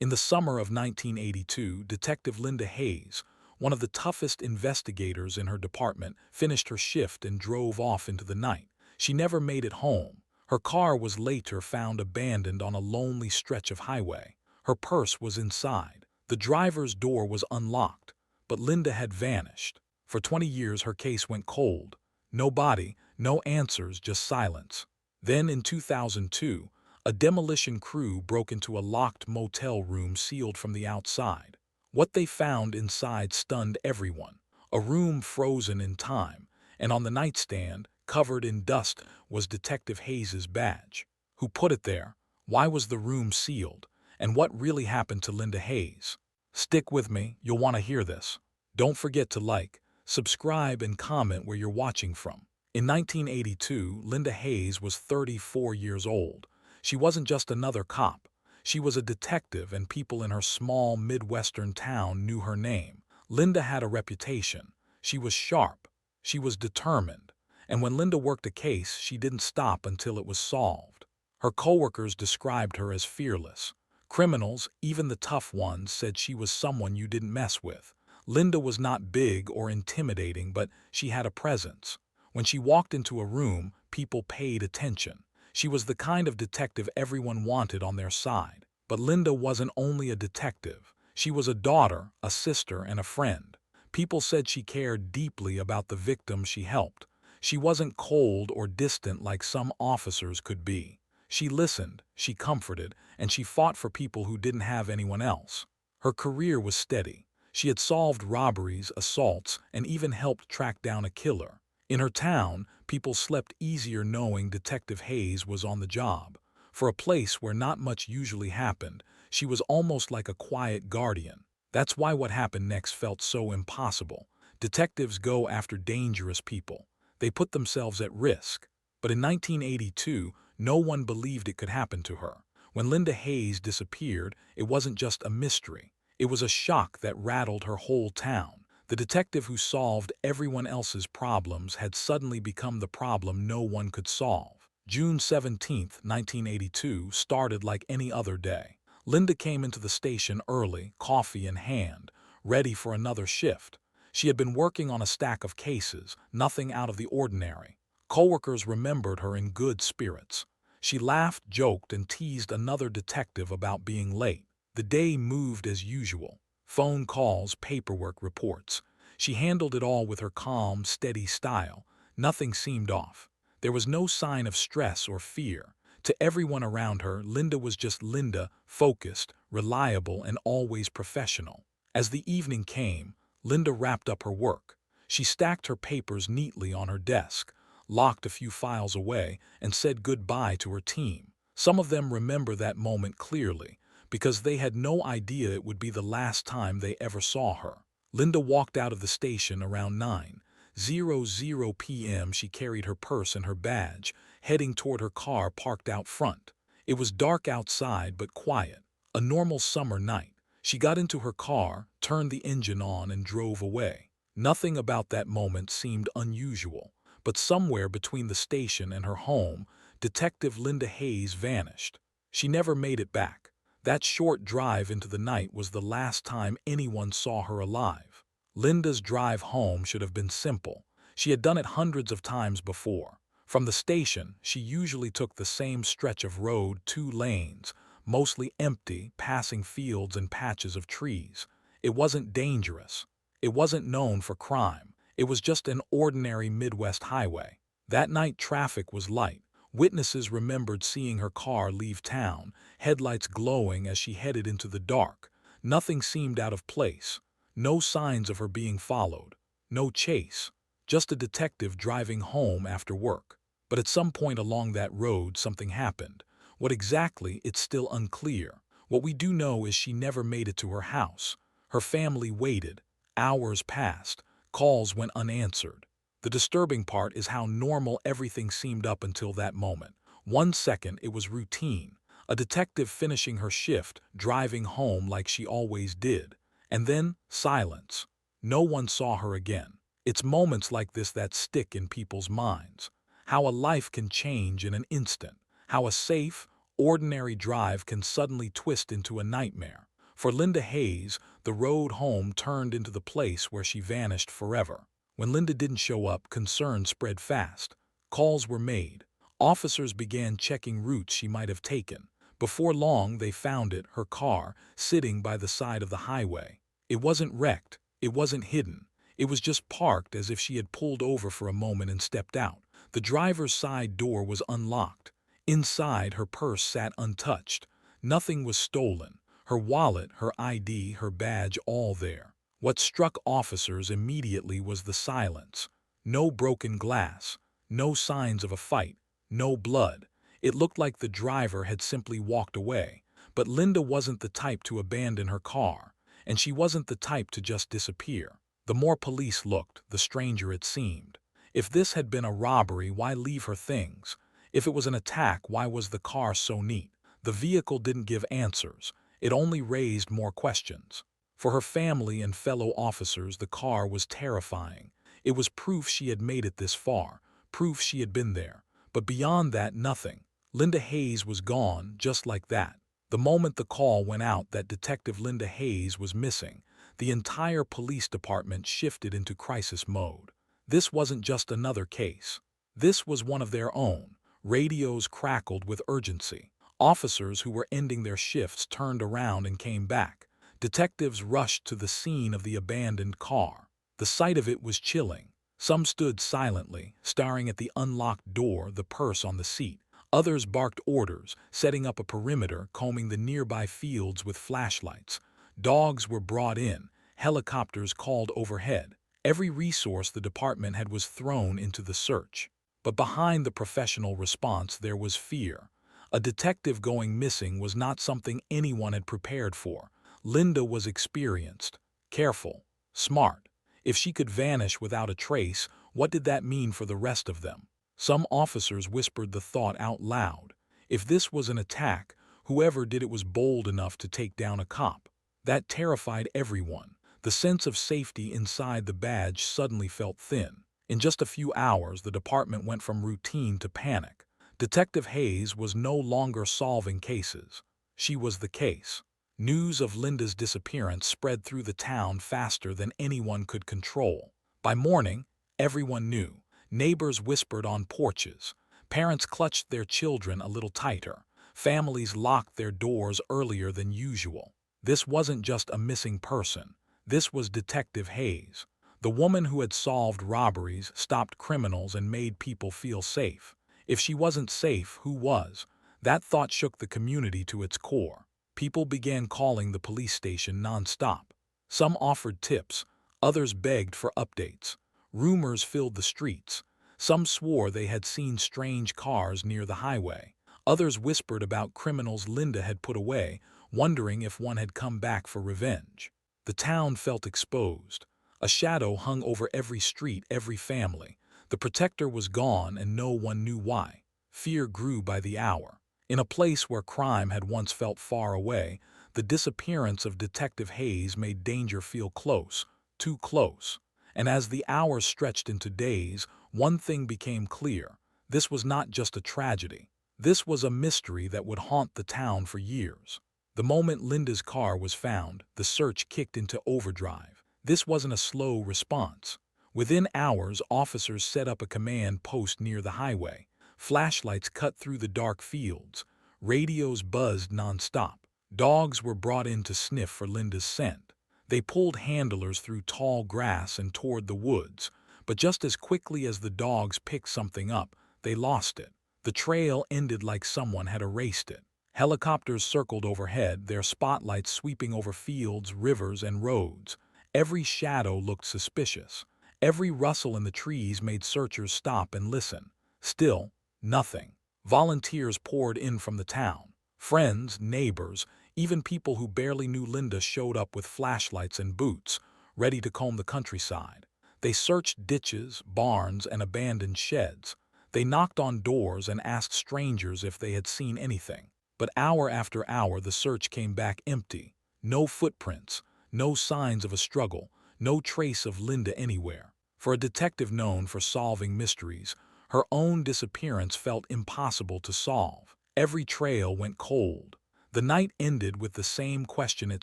In the summer of 1982, Detective Linda Hayes, one of the toughest investigators in her department, finished her shift and drove off into the night. She never made it home. Her car was later found abandoned on a lonely stretch of highway. Her purse was inside. The driver's door was unlocked, but Linda had vanished. For 20 years her case went cold. No body, no answers, just silence. Then in 2002, a demolition crew broke into a locked motel room sealed from the outside. What they found inside stunned everyone. A room frozen in time, and on the nightstand, covered in dust, was Detective Hayes's badge. Who put it there? Why was the room sealed? And what really happened to Linda Hayes? Stick with me, you'll want to hear this. Don't forget to like, subscribe, and comment where you're watching from. In 1982, Linda Hayes was 34 years old. She wasn't just another cop. She was a detective, and people in her small Midwestern town knew her name. Linda had a reputation. She was sharp. She was determined. And when Linda worked a case, she didn't stop until it was solved. Her coworkers described her as fearless. Criminals, even the tough ones, said she was someone you didn't mess with. Linda was not big or intimidating, but she had a presence. When she walked into a room, people paid attention. She was the kind of detective everyone wanted on their side. But Linda wasn't only a detective. She was a daughter, a sister, and a friend. People said she cared deeply about the victims she helped. She wasn't cold or distant like some officers could be. She listened, she comforted, and she fought for people who didn't have anyone else. Her career was steady. She had solved robberies, assaults, and even helped track down a killer. In her town, people slept easier knowing Detective Hayes was on the job. For a place where not much usually happened, she was almost like a quiet guardian. That's why what happened next felt so impossible. Detectives go after dangerous people. They put themselves at risk. But in 1982, no one believed it could happen to her. When Linda Hayes disappeared, it wasn't just a mystery. It was a shock that rattled her whole town. The detective who solved everyone else's problems had suddenly become the problem no one could solve. June 17, 1982, started like any other day. Linda came into the station early, coffee in hand, ready for another shift. She had been working on a stack of cases, nothing out of the ordinary. Coworkers remembered her in good spirits. She laughed, joked, and teased another detective about being late. The day moved as usual. Phone calls, paperwork, reports. She handled it all with her calm, steady style. Nothing seemed off. There was no sign of stress or fear. To everyone around her, Linda was just Linda, focused, reliable, and always professional. As the evening came, Linda wrapped up her work. She stacked her papers neatly on her desk, locked a few files away, and said goodbye to her team. Some of them remember that moment clearly, because they had no idea it would be the last time they ever saw her. Linda walked out of the station around 9:00 p.m. She carried her purse and her badge, heading toward her car parked out front. It was dark outside but quiet, a normal summer night. She got into her car, turned the engine on, and drove away. Nothing about that moment seemed unusual, but somewhere between the station and her home, Detective Linda Hayes vanished. She never made it back. That short drive into the night was the last time anyone saw her alive. Linda's drive home should have been simple. She had done it hundreds of times before. From the station, she usually took the same stretch of road, 2 lanes, mostly empty, passing fields and patches of trees. It wasn't dangerous. It wasn't known for crime. It was just an ordinary Midwest highway. That night traffic was light. Witnesses remembered seeing her car leave town, headlights glowing as she headed into the dark. Nothing seemed out of place. No signs of her being followed. No chase. Just a detective driving home after work. But at some point along that road, something happened. What exactly, it's still unclear. What we do know is she never made it to her house. Her family waited. Hours passed. Calls went unanswered. The disturbing part is how normal everything seemed up until that moment. 1 second it was routine. A detective finishing her shift, driving home like she always did. And then, silence. No one saw her again. It's moments like this that stick in people's minds. How a life can change in an instant. How a safe, ordinary drive can suddenly twist into a nightmare. For Linda Hayes, the road home turned into the place where she vanished forever. When Linda didn't show up, concern spread fast. Calls were made. Officers began checking routes she might have taken. Before long, they found it, her car, sitting by the side of the highway. It wasn't wrecked. It wasn't hidden. It was just parked as if she had pulled over for a moment and stepped out. The driver's side door was unlocked. Inside, her purse sat untouched. Nothing was stolen. Her wallet, her ID, her badge, all there. What struck officers immediately was the silence. No broken glass. No signs of a fight. No blood. It looked like the driver had simply walked away. But Linda wasn't the type to abandon her car, and she wasn't the type to just disappear. The more police looked, the stranger it seemed. If this had been a robbery, why leave her things? If it was an attack, why was the car so neat? The vehicle didn't give answers. It only raised more questions. For her family and fellow officers, the car was terrifying. It was proof she had made it this far, proof she had been there. But beyond that, nothing. Linda Hayes was gone, just like that. The moment the call went out that Detective Linda Hayes was missing, the entire police department shifted into crisis mode. This wasn't just another case. This was one of their own. Radios crackled with urgency. Officers who were ending their shifts turned around and came back. Detectives rushed to the scene of the abandoned car. The sight of it was chilling. Some stood silently, staring at the unlocked door, the purse on the seat. Others barked orders, setting up a perimeter, combing the nearby fields with flashlights. Dogs were brought in, helicopters called overhead. Every resource the department had was thrown into the search. But behind the professional response there was fear. A detective going missing was not something anyone had prepared for. Linda was experienced, careful, smart. If she could vanish without a trace, what did that mean for the rest of them? Some officers whispered the thought out loud. If this was an attack, whoever did it was bold enough to take down a cop. That terrified everyone. The sense of safety inside the badge suddenly felt thin. In just a few hours, the department went from routine to panic. Detective Hayes was no longer solving cases. She was the case. News of Linda's disappearance spread through the town faster than anyone could control. By morning, everyone knew. Neighbors whispered on porches. Parents clutched their children a little tighter. Families locked their doors earlier than usual. This wasn't just a missing person. This was Detective Hayes, the woman who had solved robberies, stopped criminals, and made people feel safe. If she wasn't safe, who was? That thought shook the community to its core. People began calling the police station nonstop. Some offered tips, others begged for updates. Rumors filled the streets. Some swore they had seen strange cars near the highway. Others whispered about criminals Linda had put away, wondering if one had come back for revenge. The town felt exposed. A shadow hung over every street, every family. The protector was gone and no one knew why. Fear grew by the hour. In a place where crime had once felt far away, the disappearance of Detective Hayes made danger feel close, too close. And as the hours stretched into days, one thing became clear. This was not just a tragedy. This was a mystery that would haunt the town for years. The moment Linda's car was found, the search kicked into overdrive. This wasn't a slow response. Within hours, officers set up a command post near the highway. Flashlights cut through the dark fields. Radios buzzed nonstop. Dogs were brought in to sniff for Linda's scent. They pulled handlers through tall grass and toward the woods. But just as quickly as the dogs picked something up, they lost it. The trail ended like someone had erased it. Helicopters circled overhead, their spotlights sweeping over fields, rivers, and roads. Every shadow looked suspicious. Every rustle in the trees made searchers stop and listen. Still, nothing. Volunteers poured in from the town. Friends, neighbors, even people who barely knew Linda showed up with flashlights and boots, ready to comb the countryside. They searched ditches, barns, and abandoned sheds. They knocked on doors and asked strangers if they had seen anything. But hour after hour the search came back empty. No footprints, no signs of a struggle, no trace of Linda anywhere. For a detective known for solving mysteries, her own disappearance felt impossible to solve. Every trail went cold. The night ended with the same question it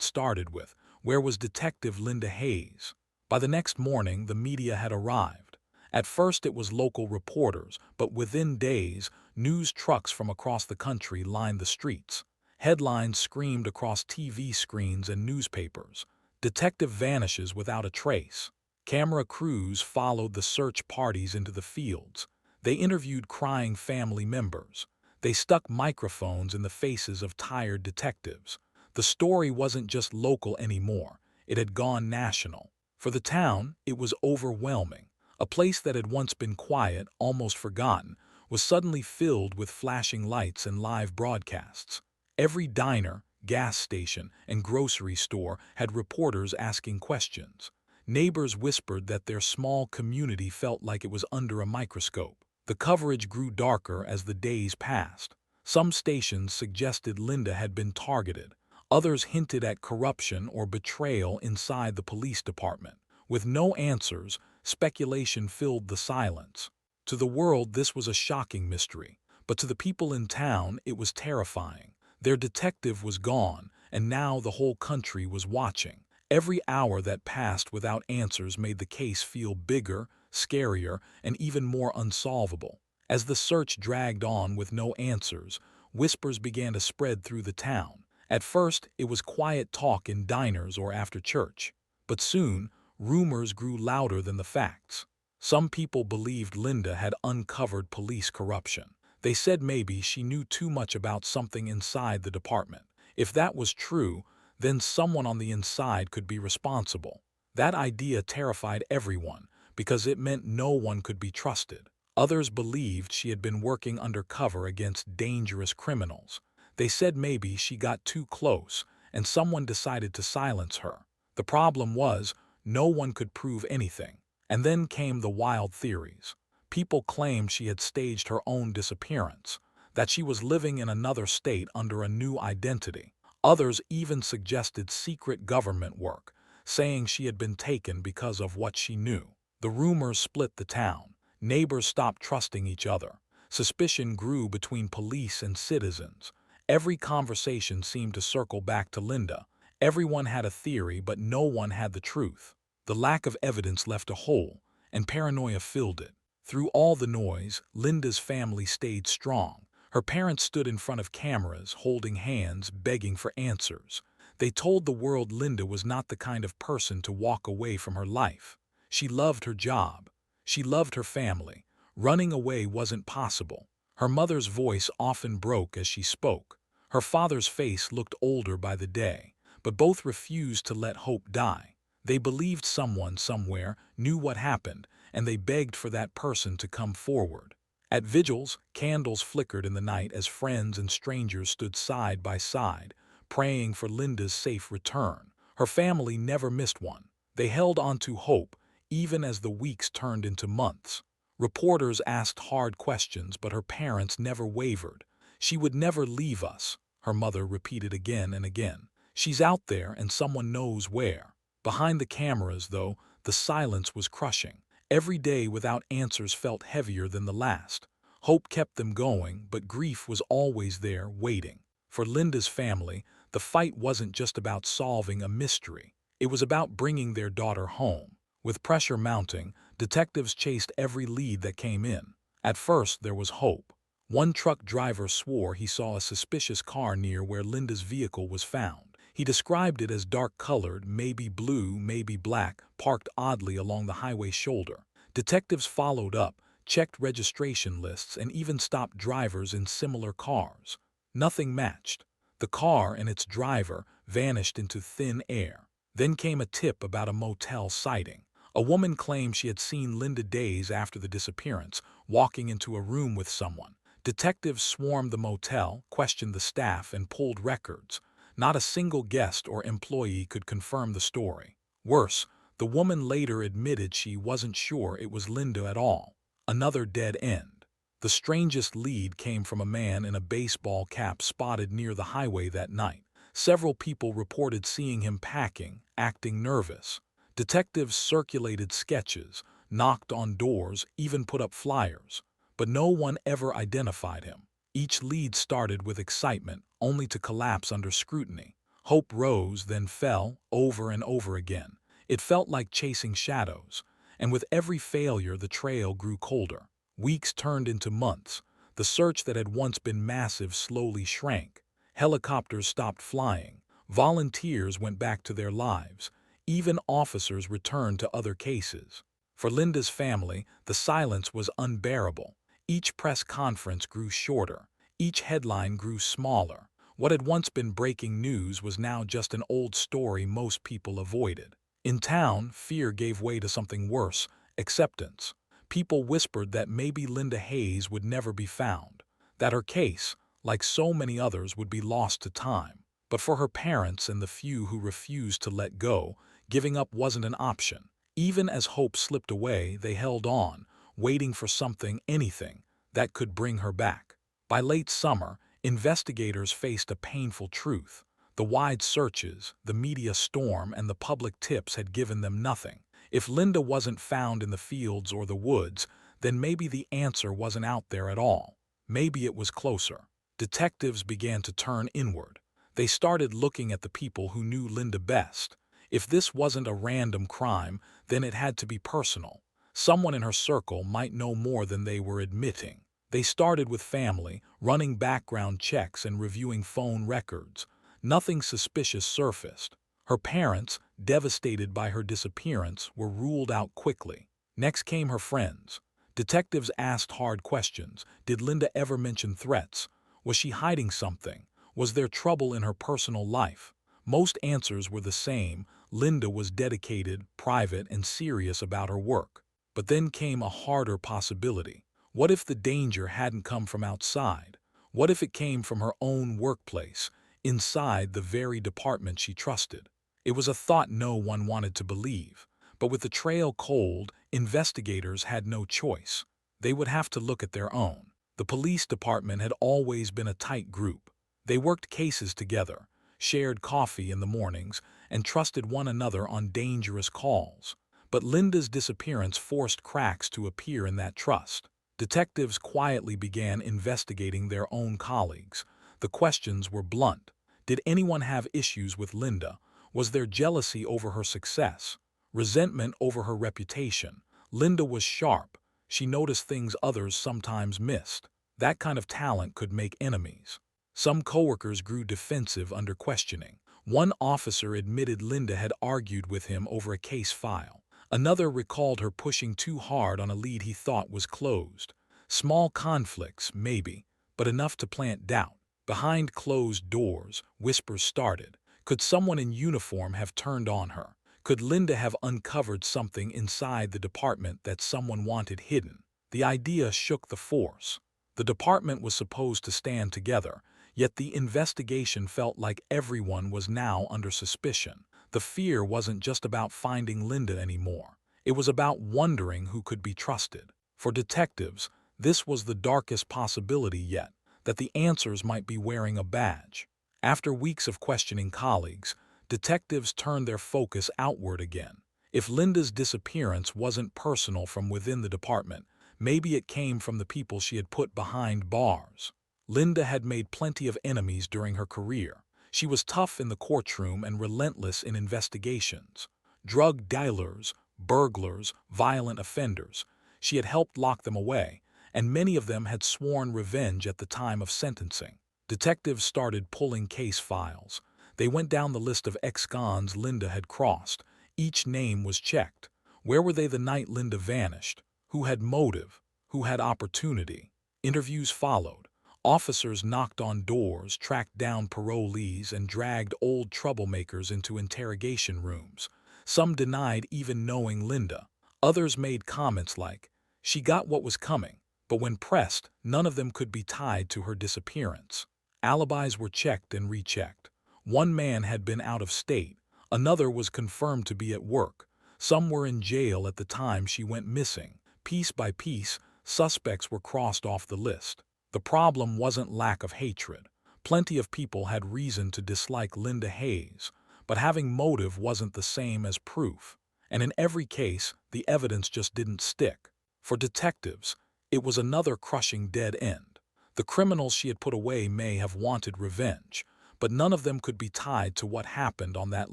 started with: where was Detective Linda Hayes? By the next morning, the media had arrived. At first it was local reporters, but within days, news trucks from across the country lined the streets. Headlines screamed across TV screens and newspapers: "Detective vanishes without a trace." Camera crews followed the search parties into the fields. They interviewed crying family members. They stuck microphones in the faces of tired detectives. The story wasn't just local anymore. It had gone national. For the town, it was overwhelming. A place that had once been quiet, almost forgotten, was suddenly filled with flashing lights and live broadcasts. Every diner, gas station, and grocery store had reporters asking questions. Neighbors whispered that their small community felt like it was under a microscope. The coverage grew darker as the days passed. Some stations suggested Linda had been targeted. Others hinted at corruption or betrayal inside the police department. With no answers, speculation filled the silence. To the world, this was a shocking mystery, but to the people in town, it was terrifying. Their detective was gone, and now the whole country was watching. Every hour that passed without answers made the case feel bigger, scarier, and even more unsolvable. As the search dragged on with no answers, whispers began to spread through the town. At first, it was quiet talk in diners or after church. But soon, rumors grew louder than the facts. Some people believed Linda had uncovered police corruption. They said maybe she knew too much about something inside the department. If that was true, then someone on the inside could be responsible. That idea terrified everyone because it meant no one could be trusted. Others believed she had been working undercover against dangerous criminals. They said maybe she got too close and someone decided to silence her. The problem was, no one could prove anything. And then came the wild theories. People claimed she had staged her own disappearance, that she was living in another state under a new identity. Others even suggested secret government work, saying she had been taken because of what she knew. The rumors split the town. Neighbors stopped trusting each other. Suspicion grew between police and citizens. Every conversation seemed to circle back to Linda. Everyone had a theory, but no one had the truth. The lack of evidence left a hole, and paranoia filled it. Through all the noise, Linda's family stayed strong. Her parents stood in front of cameras, holding hands, begging for answers. They told the world Linda was not the kind of person to walk away from her life. She loved her job. She loved her family. Running away wasn't possible. Her mother's voice often broke as she spoke. Her father's face looked older by the day, but both refused to let hope die. They believed someone somewhere knew what happened, and they begged for that person to come forward. At vigils, candles flickered in the night as friends and strangers stood side by side, praying for Linda's safe return. Her family never missed one. They held on to hope, even as the weeks turned into months. Reporters asked hard questions, but her parents never wavered. "She would never leave us," her mother repeated again and again. "She's out there and someone knows where." Behind the cameras, though, the silence was crushing. Every day without answers felt heavier than the last. Hope kept them going, but grief was always there, waiting. For Linda's family, the fight wasn't just about solving a mystery. It was about bringing their daughter home. With pressure mounting, detectives chased every lead that came in. At first, there was hope. One truck driver swore he saw a suspicious car near where Linda's vehicle was found. He described it as dark-colored, maybe blue, maybe black, parked oddly along the highway shoulder. Detectives followed up, checked registration lists, and even stopped drivers in similar cars. Nothing matched. The car and its driver vanished into thin air. Then came a tip about a motel sighting. A woman claimed she had seen Linda days after the disappearance, walking into a room with someone. Detectives swarmed the motel, questioned the staff, and pulled records. Not a single guest or employee could confirm the story. Worse, the woman later admitted she wasn't sure it was Linda at all. Another dead end. The strangest lead came from a man in a baseball cap spotted near the highway that night. Several people reported seeing him packing, acting nervous. Detectives circulated sketches, knocked on doors, even put up flyers. But no one ever identified him. Each lead started with excitement, only to collapse under scrutiny. Hope rose, then fell, over and over again. It felt like chasing shadows, and with every failure the trail grew colder. Weeks turned into months. The search that had once been massive slowly shrank. Helicopters stopped flying. Volunteers went back to their lives. Even officers returned to other cases. For Linda's family, the silence was unbearable. Each press conference grew shorter. Each headline grew smaller. What had once been breaking news was now just an old story most people avoided. In town, fear gave way to something worse: acceptance. People whispered that maybe Linda Hayes would never be found, that her case, like so many others, would be lost to time. But for her parents and the few who refused to let go, giving up wasn't an option. Even as hope slipped away, they held on, waiting for something, anything, that could bring her back. By late summer, investigators faced a painful truth. The wide searches, the media storm, and the public tips had given them nothing. If Linda wasn't found in the fields or the woods, then maybe the answer wasn't out there at all. Maybe it was closer. Detectives began to turn inward. They started looking at the people who knew Linda best. If this wasn't a random crime, then it had to be personal. Someone in her circle might know more than they were admitting. They started with family, running background checks and reviewing phone records. Nothing suspicious surfaced. Her parents, devastated by her disappearance, were ruled out quickly. Next came her friends. Detectives asked hard questions. Did Linda ever mention threats? Was she hiding something? Was there trouble in her personal life? Most answers were the same: Linda was dedicated, private, and serious about her work. But then came a harder possibility. What if the danger hadn't come from outside? What if it came from her own workplace, inside the very department she trusted? It was a thought no one wanted to believe. But with the trail cold, investigators had no choice. They would have to look at their own. The police department had always been a tight group. They worked cases together, shared coffee in the mornings, and trusted one another on dangerous calls. But Linda's disappearance forced cracks to appear in that trust. Detectives quietly began investigating their own colleagues. The questions were blunt. Did anyone have issues with Linda? Was there jealousy over her success? Resentment over her reputation? Linda was sharp. She noticed things others sometimes missed. That kind of talent could make enemies. Some coworkers grew defensive under questioning. One officer admitted Linda had argued with him over a case file. Another recalled her pushing too hard on a lead he thought was closed. Small conflicts, maybe, but enough to plant doubt. Behind closed doors, whispers started. Could someone in uniform have turned on her? Could Linda have uncovered something inside the department that someone wanted hidden? The idea shook the force. The department was supposed to stand together, yet the investigation felt like everyone was now under suspicion. The fear wasn't just about finding Linda anymore. It was about wondering who could be trusted. For detectives, this was the darkest possibility yet, that the answers might be wearing a badge. After weeks of questioning colleagues, detectives turned their focus outward again. If Linda's disappearance wasn't personal from within the department, maybe it came from the people she had put behind bars. Linda had made plenty of enemies during her career. She was tough in the courtroom and relentless in investigations. Drug dealers, burglars, violent offenders. She had helped lock them away, and many of them had sworn revenge at the time of sentencing. Detectives started pulling case files. They went down the list of ex-cons Linda had crossed. Each name was checked. Where were they the night Linda vanished? Who had motive? Who had opportunity? Interviews followed. Officers knocked on doors, tracked down parolees, and dragged old troublemakers into interrogation rooms. Some denied even knowing Linda. Others made comments like, "She got what was coming," but when pressed, none of them could be tied to her disappearance. Alibis were checked and rechecked. One man had been out of state. Another was confirmed to be at work. Some were in jail at the time she went missing. Piece by piece, suspects were crossed off the list. The problem wasn't lack of hatred. Plenty of people had reason to dislike Linda Hayes, but having motive wasn't the same as proof. And in every case, the evidence just didn't stick. For detectives, it was another crushing dead end. The criminals she had put away may have wanted revenge, but none of them could be tied to what happened on that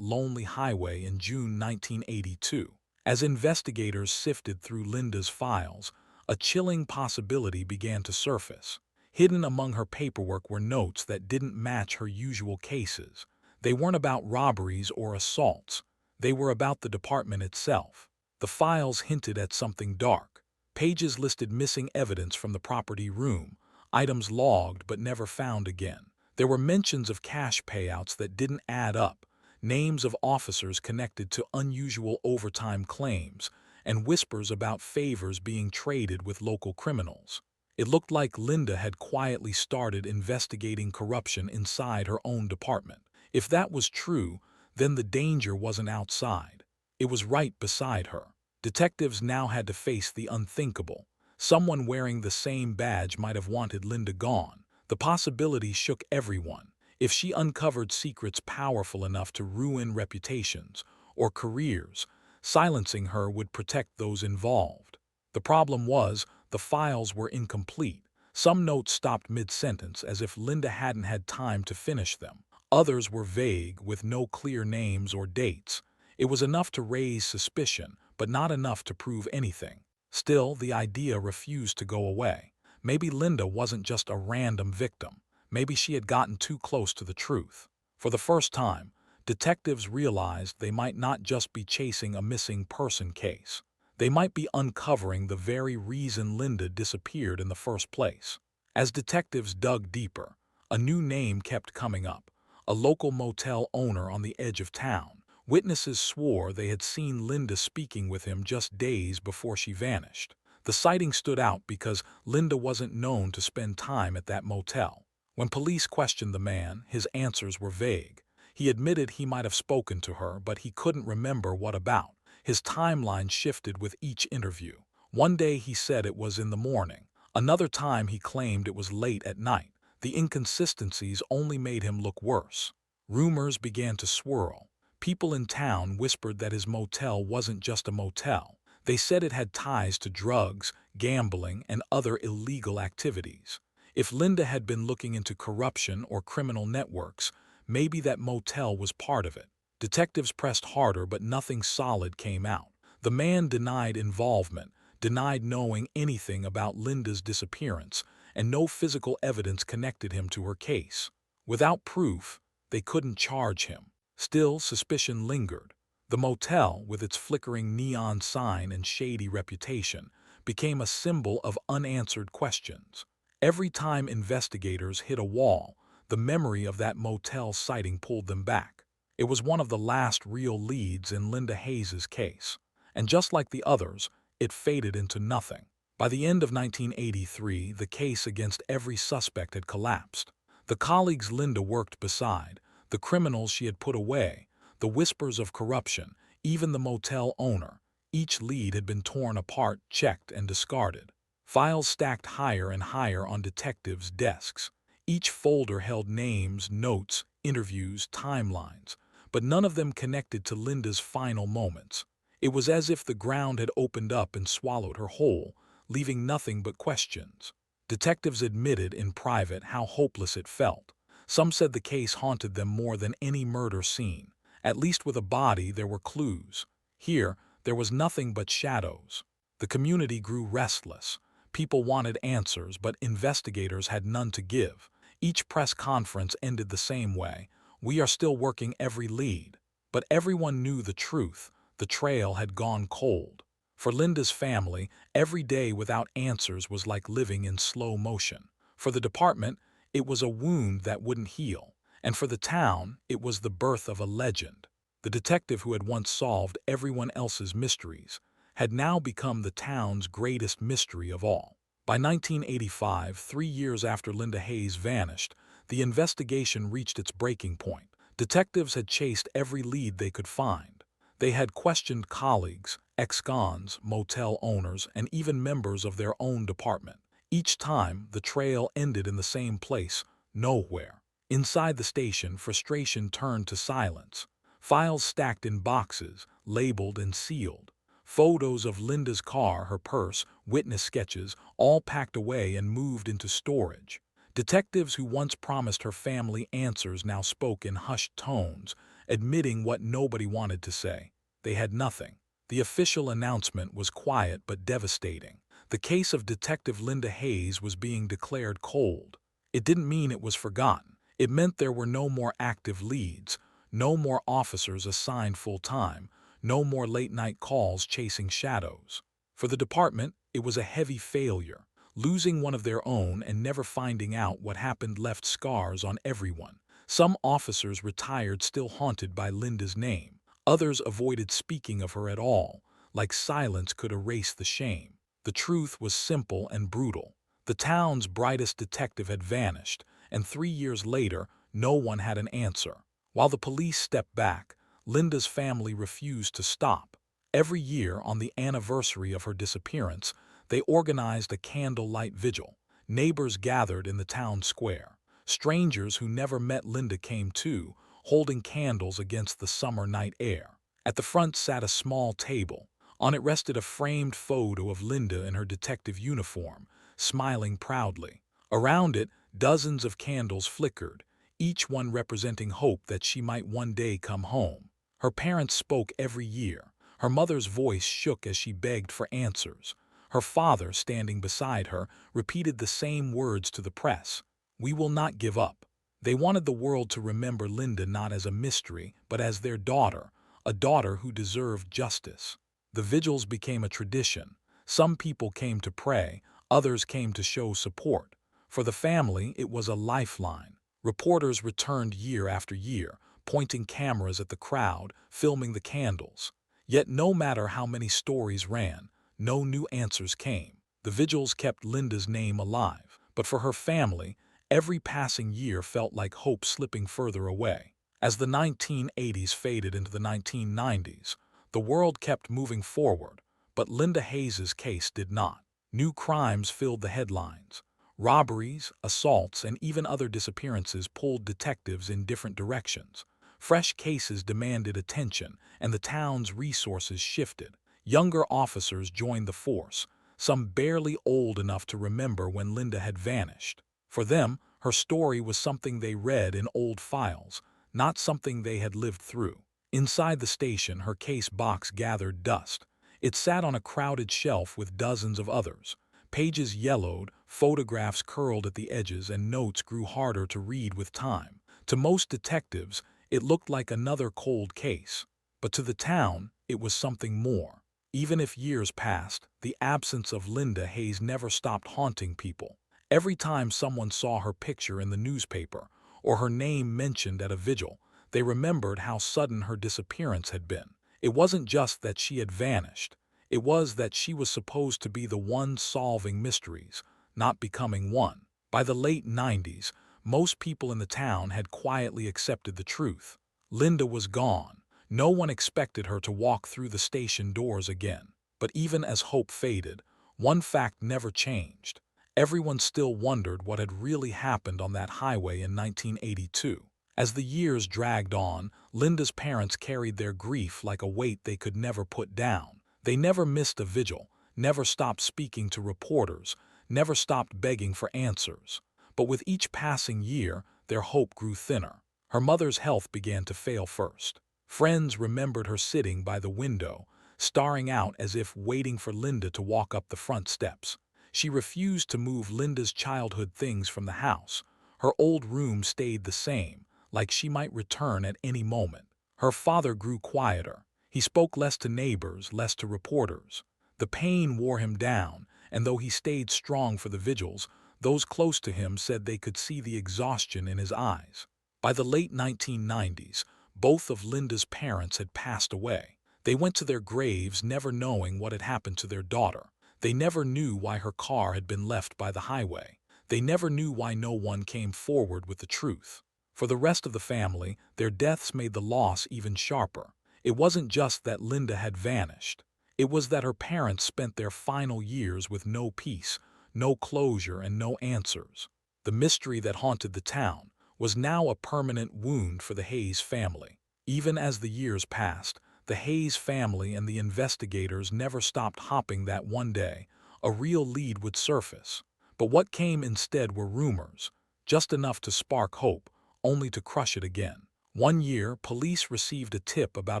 lonely highway in June 1982. As investigators sifted through Linda's files, a chilling possibility began to surface. Hidden among her paperwork were notes that didn't match her usual cases. They weren't about robberies or assaults. They were about the department itself. The files hinted at something dark. Pages listed missing evidence from the property room, items logged but never found again. There were mentions of cash payouts that didn't add up, names of officers connected to unusual overtime claims, and whispers about favors being traded with local criminals. It looked like Linda had quietly started investigating corruption inside her own department. If that was true, then the danger wasn't outside. It was right beside her. Detectives now had to face the unthinkable. Someone wearing the same badge might have wanted Linda gone. The possibility shook everyone. If she uncovered secrets powerful enough to ruin reputations or careers, silencing her would protect those involved. The problem was, the files were incomplete. Some notes stopped mid-sentence as if Linda hadn't had time to finish them. Others were vague, with no clear names or dates. It was enough to raise suspicion, but not enough to prove anything. Still, the idea refused to go away. Maybe Linda wasn't just a random victim. Maybe she had gotten too close to the truth. For the first time, detectives realized they might not just be chasing a missing person case. They might be uncovering the very reason Linda disappeared in the first place. As detectives dug deeper, a new name kept coming up. A local motel owner on the edge of town. Witnesses swore they had seen Linda speaking with him just days before she vanished. The sighting stood out because Linda wasn't known to spend time at that motel. When police questioned the man, his answers were vague. He admitted he might have spoken to her, but he couldn't remember what about. His timeline shifted with each interview. One day he said it was in the morning. Another time he claimed it was late at night. The inconsistencies only made him look worse. Rumors began to swirl. People in town whispered that his motel wasn't just a motel. They said it had ties to drugs, gambling, and other illegal activities. If Linda had been looking into corruption or criminal networks, maybe that motel was part of it. Detectives pressed harder, but nothing solid came out. The man denied involvement, denied knowing anything about Linda's disappearance, and no physical evidence connected him to her case. Without proof, they couldn't charge him. Still, suspicion lingered. The motel, with its flickering neon sign and shady reputation, became a symbol of unanswered questions. Every time investigators hit a wall, the memory of that motel sighting pulled them back. It was one of the last real leads in Linda Hayes's case. And just like the others, it faded into nothing. By the end of 1983, the case against every suspect had collapsed. The colleagues Linda worked beside, the criminals she had put away, the whispers of corruption, even the motel owner, each lead had been torn apart, checked, and discarded. Files stacked higher and higher on detectives' desks. Each folder held names, notes, interviews, timelines, but none of them connected to Linda's final moments. It was as if the ground had opened up and swallowed her whole, leaving nothing but questions. Detectives admitted in private how hopeless it felt. Some said the case haunted them more than any murder scene. At least with a body, there were clues. Here, there was nothing but shadows. The community grew restless. People wanted answers, but investigators had none to give. Each press conference ended the same way. We are still working every lead. But everyone knew the truth. The trail had gone cold. For Linda's family, every day without answers was like living in slow motion. For the department, it was a wound that wouldn't heal. And for the town, it was the birth of a legend. The detective who had once solved everyone else's mysteries had now become the town's greatest mystery of all. By 1985, 3 years after Linda Hayes vanished, the investigation reached its breaking point. Detectives had chased every lead they could find. They had questioned colleagues, ex-cons, motel owners, and even members of their own department. Each time, the trail ended in the same place, nowhere. Inside the station, frustration turned to silence. Files stacked in boxes, labeled and sealed. Photos of Linda's car, her purse, witness sketches, all packed away and moved into storage. Detectives who once promised her family answers now spoke in hushed tones, admitting what nobody wanted to say. They had nothing. The official announcement was quiet but devastating. The case of Detective Linda Hayes was being declared cold. It didn't mean it was forgotten. It meant there were no more active leads, no more officers assigned full-time, no more late-night calls chasing shadows. For the department, it was a heavy failure. Losing one of their own and never finding out what happened left scars on everyone. Some officers retired still haunted by Linda's name. Others avoided speaking of her at all, like silence could erase the shame. The truth was simple and brutal. The town's brightest detective had vanished, and 3 years later, no one had an answer. While the police stepped back, Linda's family refused to stop. Every year, on the anniversary of her disappearance, they organized a candlelight vigil. Neighbors gathered in the town square. Strangers who never met Linda came too, holding candles against the summer night air. At the front sat a small table. On it rested a framed photo of Linda in her detective uniform, smiling proudly. Around it, dozens of candles flickered, each one representing hope that she might one day come home. Her parents spoke every year. Her mother's voice shook as she begged for answers. Her father, standing beside her, repeated the same words to the press. "We will not give up." They wanted the world to remember Linda not as a mystery, but as their daughter, a daughter who deserved justice. The vigils became a tradition. Some people came to pray, others came to show support. For the family, it was a lifeline. Reporters returned year after year, pointing cameras at the crowd, filming the candles. Yet no matter how many stories ran, no new answers came. The vigils kept Linda's name alive, but for her family, every passing year felt like hope slipping further away. As the 1980s faded into the 1990s, the world kept moving forward, but Linda Hayes's case did not. New crimes filled the headlines. Robberies, assaults, and even other disappearances pulled detectives in different directions. Fresh cases demanded attention, and the town's resources shifted. Younger officers joined the force, some barely old enough to remember when Linda had vanished. For them, her story was something they read in old files, not something they had lived through. Inside the station, her case box gathered dust. It sat on a crowded shelf with dozens of others. Pages yellowed, photographs curled at the edges, and notes grew harder to read with time. To most detectives, it looked like another cold case. But to the town, it was something more. Even if years passed, the absence of Linda Hayes never stopped haunting people. Every time someone saw her picture in the newspaper or her name mentioned at a vigil, they remembered how sudden her disappearance had been. It wasn't just that she had vanished. It was that she was supposed to be the one solving mysteries, not becoming one. By the late 90s, most people in the town had quietly accepted the truth. Linda was gone. No one expected her to walk through the station doors again. But even as hope faded, one fact never changed. Everyone still wondered what had really happened on that highway in 1982. As the years dragged on, Linda's parents carried their grief like a weight they could never put down. They never missed a vigil, never stopped speaking to reporters, never stopped begging for answers. But with each passing year, their hope grew thinner. Her mother's health began to fail first. Friends remembered her sitting by the window, staring out as if waiting for Linda to walk up the front steps. She refused to move Linda's childhood things from the house. Her old room stayed the same, like she might return at any moment. Her father grew quieter. He spoke less to neighbors, less to reporters. The pain wore him down, and though he stayed strong for the vigils, those close to him said they could see the exhaustion in his eyes. By the late 1990s, both of Linda's parents had passed away. They went to their graves never knowing what had happened to their daughter. They never knew why her car had been left by the highway. They never knew why no one came forward with the truth. For the rest of the family, their deaths made the loss even sharper. It wasn't just that Linda had vanished. It was that her parents spent their final years with no peace, no closure, and no answers. The mystery that haunted the town was now a permanent wound for the Hayes family. Even as the years passed, the Hayes family and the investigators never stopped hoping that one day a real lead would surface. But what came instead were rumors. just enough to spark hope, only to crush it again. One year, police received a tip about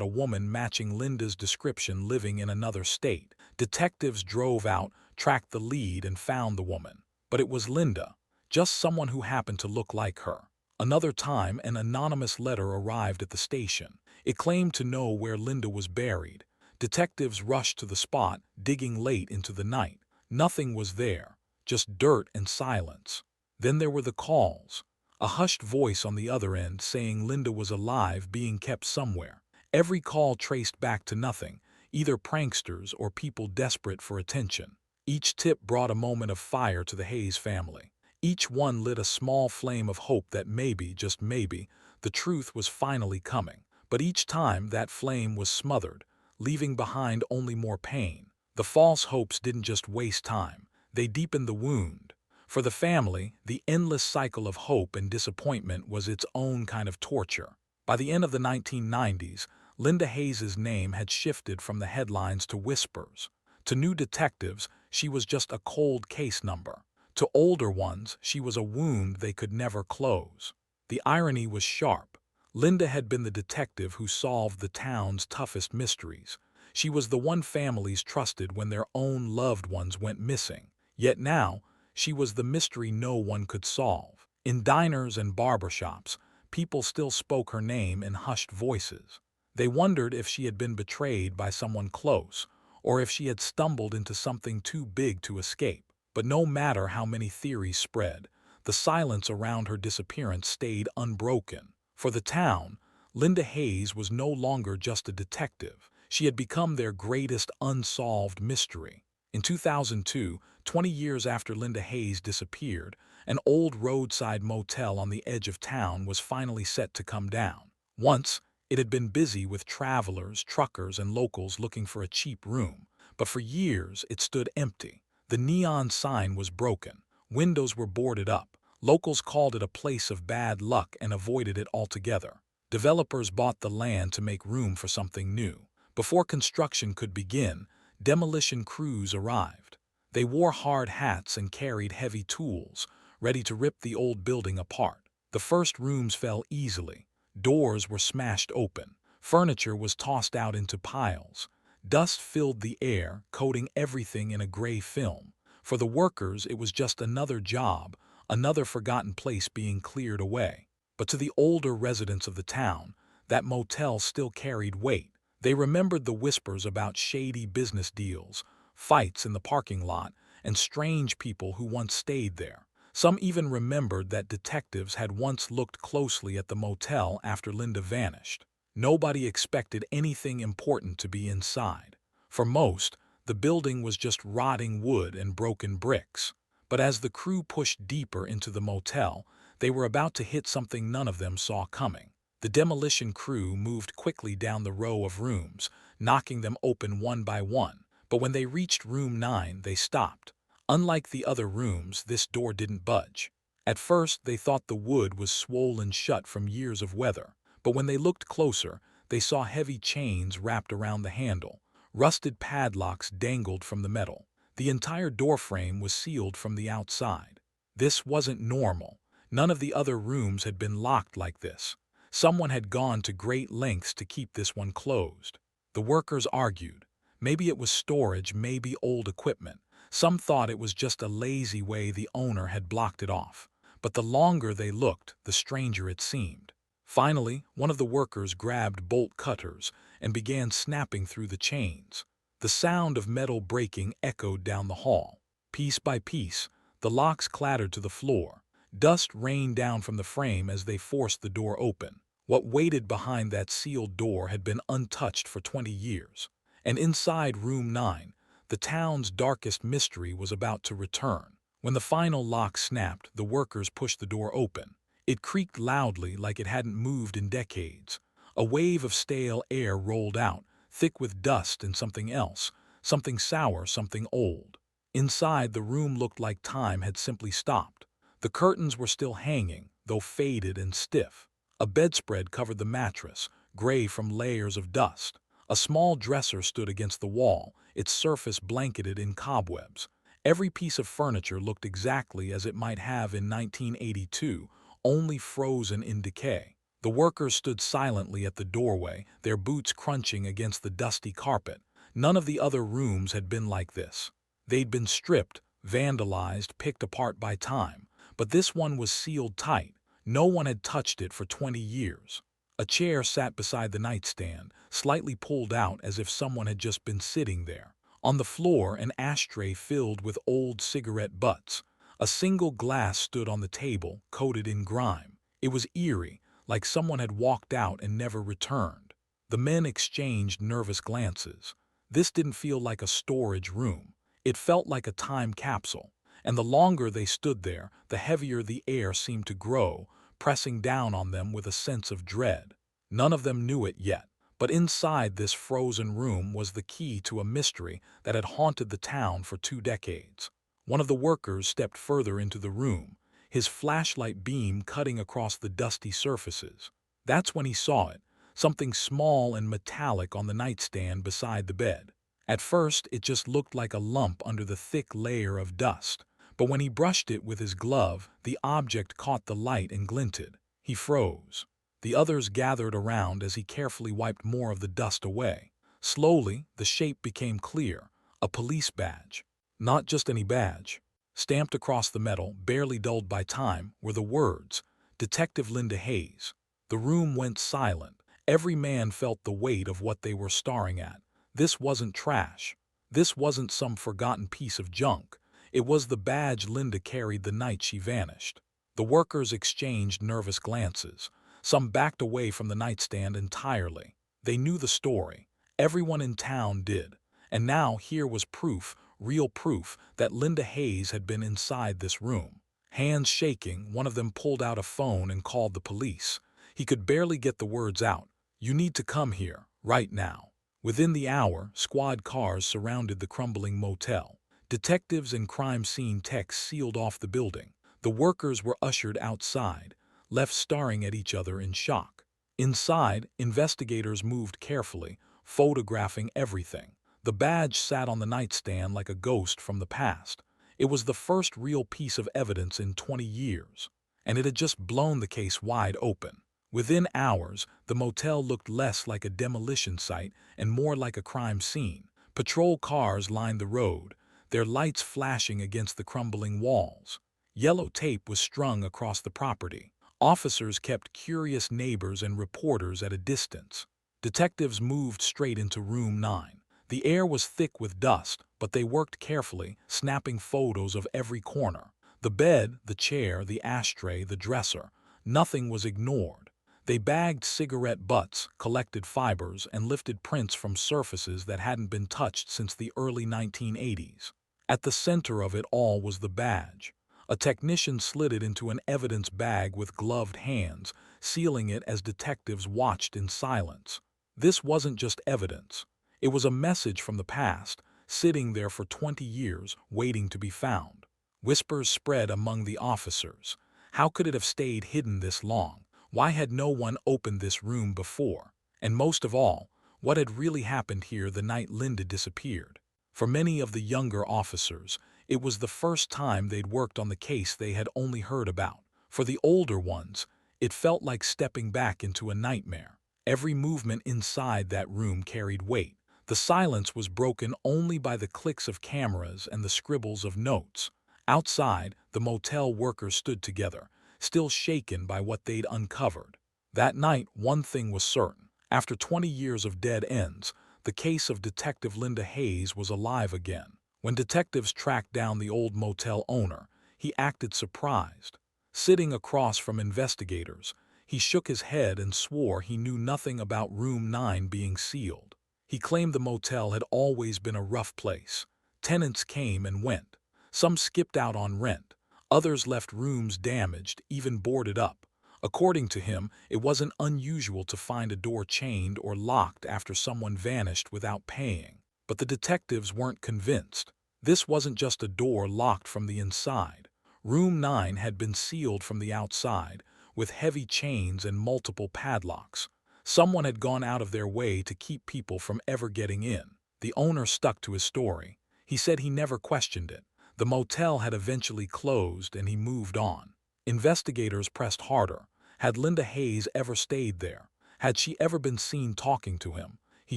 a woman matching Linda's description living in another state. Detectives drove out, tracked the lead, and found the woman. But it was Linda, just someone who happened to look like her. Another time, an anonymous letter arrived at the station. It claimed to know where Linda was buried. Detectives rushed to the spot, digging late into the night. Nothing was there, just dirt and silence. Then there were the calls. A hushed voice on the other end saying Linda was alive, being kept somewhere. Every call traced back to nothing, either pranksters or people desperate for attention. Each tip brought a moment of fire to the Hayes family. Each one lit a small flame of hope that maybe, just maybe, the truth was finally coming. But each time that flame was smothered, leaving behind only more pain. The false hopes didn't just waste time, they deepened the wound. For the family, the endless cycle of hope and disappointment was its own kind of torture. By the end of the 1990s, Linda Hayes's name had shifted from the headlines to whispers. To new detectives, she was just a cold case number. To older ones, she was a wound they could never close. The irony was sharp. Linda had been the detective who solved the town's toughest mysteries. She was the one families trusted when their own loved ones went missing. Yet now, she was the mystery no one could solve. In diners and barbershops, people still spoke her name in hushed voices. They wondered if she had been betrayed by someone close, or if she had stumbled into something too big to escape. But no matter how many theories spread, the silence around her disappearance stayed unbroken. For the town, Linda Hayes was no longer just a detective. She had become their greatest unsolved mystery. In 2002, 20 years after Linda Hayes disappeared, an old roadside motel on the edge of town was finally set to come down. Once, it had been busy with travelers, truckers, and locals looking for a cheap room, but for years it stood empty. The neon sign was broken, windows were boarded up. Locals called it a place of bad luck and avoided it altogether. Developers bought the land to make room for something new. Before construction could begin, demolition crews arrived. They wore hard hats and carried heavy tools, ready to rip the old building apart. The first rooms fell easily. Doors were smashed open. Furniture was tossed out into piles. Dust filled the air, coating everything in a gray film. For the workers, it was just another job, another forgotten place being cleared away. But to the older residents of the town, that motel still carried weight. They remembered the whispers about shady business deals, fights in the parking lot, and strange people who once stayed there. Some even remembered that detectives had once looked closely at the motel after Linda vanished. Nobody expected anything important to be inside. For most, the building was just rotting wood and broken bricks. But as the crew pushed deeper into the motel, they were about to hit something none of them saw coming. The demolition crew moved quickly down the row of rooms, knocking them open one by one. But when they reached room 9, they stopped. Unlike the other rooms, this door didn't budge. At first, they thought the wood was swollen shut from years of weather. But when they looked closer, they saw heavy chains wrapped around the handle. Rusted padlocks dangled from the metal. The entire doorframe was sealed from the outside. This wasn't normal. None of the other rooms had been locked like this. Someone had gone to great lengths to keep this one closed. The workers argued. Maybe it was storage, maybe old equipment. Some thought it was just a lazy way the owner had blocked it off. But the longer they looked, the stranger it seemed. Finally, one of the workers grabbed bolt cutters and began snapping through the chains. The sound of metal breaking echoed down the hall. Piece by piece, the locks clattered to the floor. Dust rained down from the frame as they forced the door open. What waited behind that sealed door had been untouched for 20 years. And inside room 9, the town's darkest mystery was about to return. When the final lock snapped, the workers pushed the door open. It creaked loudly like it hadn't moved in decades. A wave of stale air rolled out, thick with dust and something else, something sour, something old. Inside, the room looked like time had simply stopped. The curtains were still hanging, though faded and stiff. A bedspread covered the mattress, gray from layers of dust. A small dresser stood against the wall, its surface blanketed in cobwebs. Every piece of furniture looked exactly as it might have in 1982, only frozen in decay. The workers stood silently at the doorway, their boots crunching against the dusty carpet. None of the other rooms had been like this. They'd been stripped, vandalized, picked apart by time. But this one was sealed tight. No one had touched it for 20 years. A chair sat beside the nightstand, slightly pulled out as if someone had just been sitting there. On the floor, an ashtray filled with old cigarette butts. A single glass stood on the table, coated in grime. It was eerie, like someone had walked out and never returned. The men exchanged nervous glances. This didn't feel like a storage room. It felt like a time capsule. And the longer they stood there, the heavier the air seemed to grow, pressing down on them with a sense of dread. None of them knew it yet, but inside this frozen room was the key to a mystery that had haunted the town for 2 decades. One of the workers stepped further into the room, his flashlight beam cutting across the dusty surfaces. That's when he saw it, something small and metallic on the nightstand beside the bed. At first, it just looked like a lump under the thick layer of dust. But when he brushed it with his glove, the object caught the light and glinted. He froze. The others gathered around as he carefully wiped more of the dust away. Slowly, the shape became clear, a police badge. Not just any badge. Stamped across the metal, barely dulled by time, were the words, Detective Linda Hayes. The room went silent. Every man felt the weight of what they were staring at. This wasn't trash. This wasn't some forgotten piece of junk. It was the badge Linda carried the night she vanished. The workers exchanged nervous glances. Some backed away from the nightstand entirely. They knew the story. Everyone in town did. And now here was proof, real proof, that Linda Hayes had been inside this room. Hands shaking, one of them pulled out a phone and called the police. He could barely get the words out. You need to come here, right now. Within the hour, squad cars surrounded the crumbling motel. Detectives and crime scene techs sealed off the building. The workers were ushered outside, left staring at each other in shock. Inside, investigators moved carefully, photographing everything. The badge sat on the nightstand like a ghost from the past. It was the first real piece of evidence in 20 years, and it had just blown the case wide open. Within hours, the motel looked less like a demolition site and more like a crime scene. Patrol cars lined the road, their lights flashing against the crumbling walls. Yellow tape was strung across the property. Officers kept curious neighbors and reporters at a distance. Detectives moved straight into room 9. The air was thick with dust, but they worked carefully, snapping photos of every corner. The bed, the chair, the ashtray, the dresser. Nothing was ignored. They bagged cigarette butts, collected fibers, and lifted prints from surfaces that hadn't been touched since the early 1980s. At the center of it all was the badge. A technician slid it into an evidence bag with gloved hands, sealing it as detectives watched in silence. This wasn't just evidence. It was a message from the past, sitting there for 20 years, waiting to be found. Whispers spread among the officers. How could it have stayed hidden this long? Why had no one opened this room before? And most of all, what had really happened here the night Linda disappeared? For many of the younger officers, it was the first time they'd worked on the case they had only heard about. For the older ones, it felt like stepping back into a nightmare. Every movement inside that room carried weight. The silence was broken only by the clicks of cameras and the scribbles of notes. Outside, the motel workers stood together, still shaken by what they'd uncovered. That night, one thing was certain. After 20 years of dead ends, the case of Detective Linda Hayes was alive again. When detectives tracked down the old motel owner, he acted surprised. Sitting across from investigators, he shook his head and swore he knew nothing about room 9 being sealed. He claimed the motel had always been a rough place. Tenants came and went. Some skipped out on rent. Others left rooms damaged, even boarded up. According to him, it wasn't unusual to find a door chained or locked after someone vanished without paying. But the detectives weren't convinced. This wasn't just a door locked from the inside. Room 9 had been sealed from the outside, with heavy chains and multiple padlocks. Someone had gone out of their way to keep people from ever getting in. The owner stuck to his story. He said he never questioned it. The motel had eventually closed and he moved on. Investigators pressed harder. Had Linda Hayes ever stayed there? Had she ever been seen talking to him? He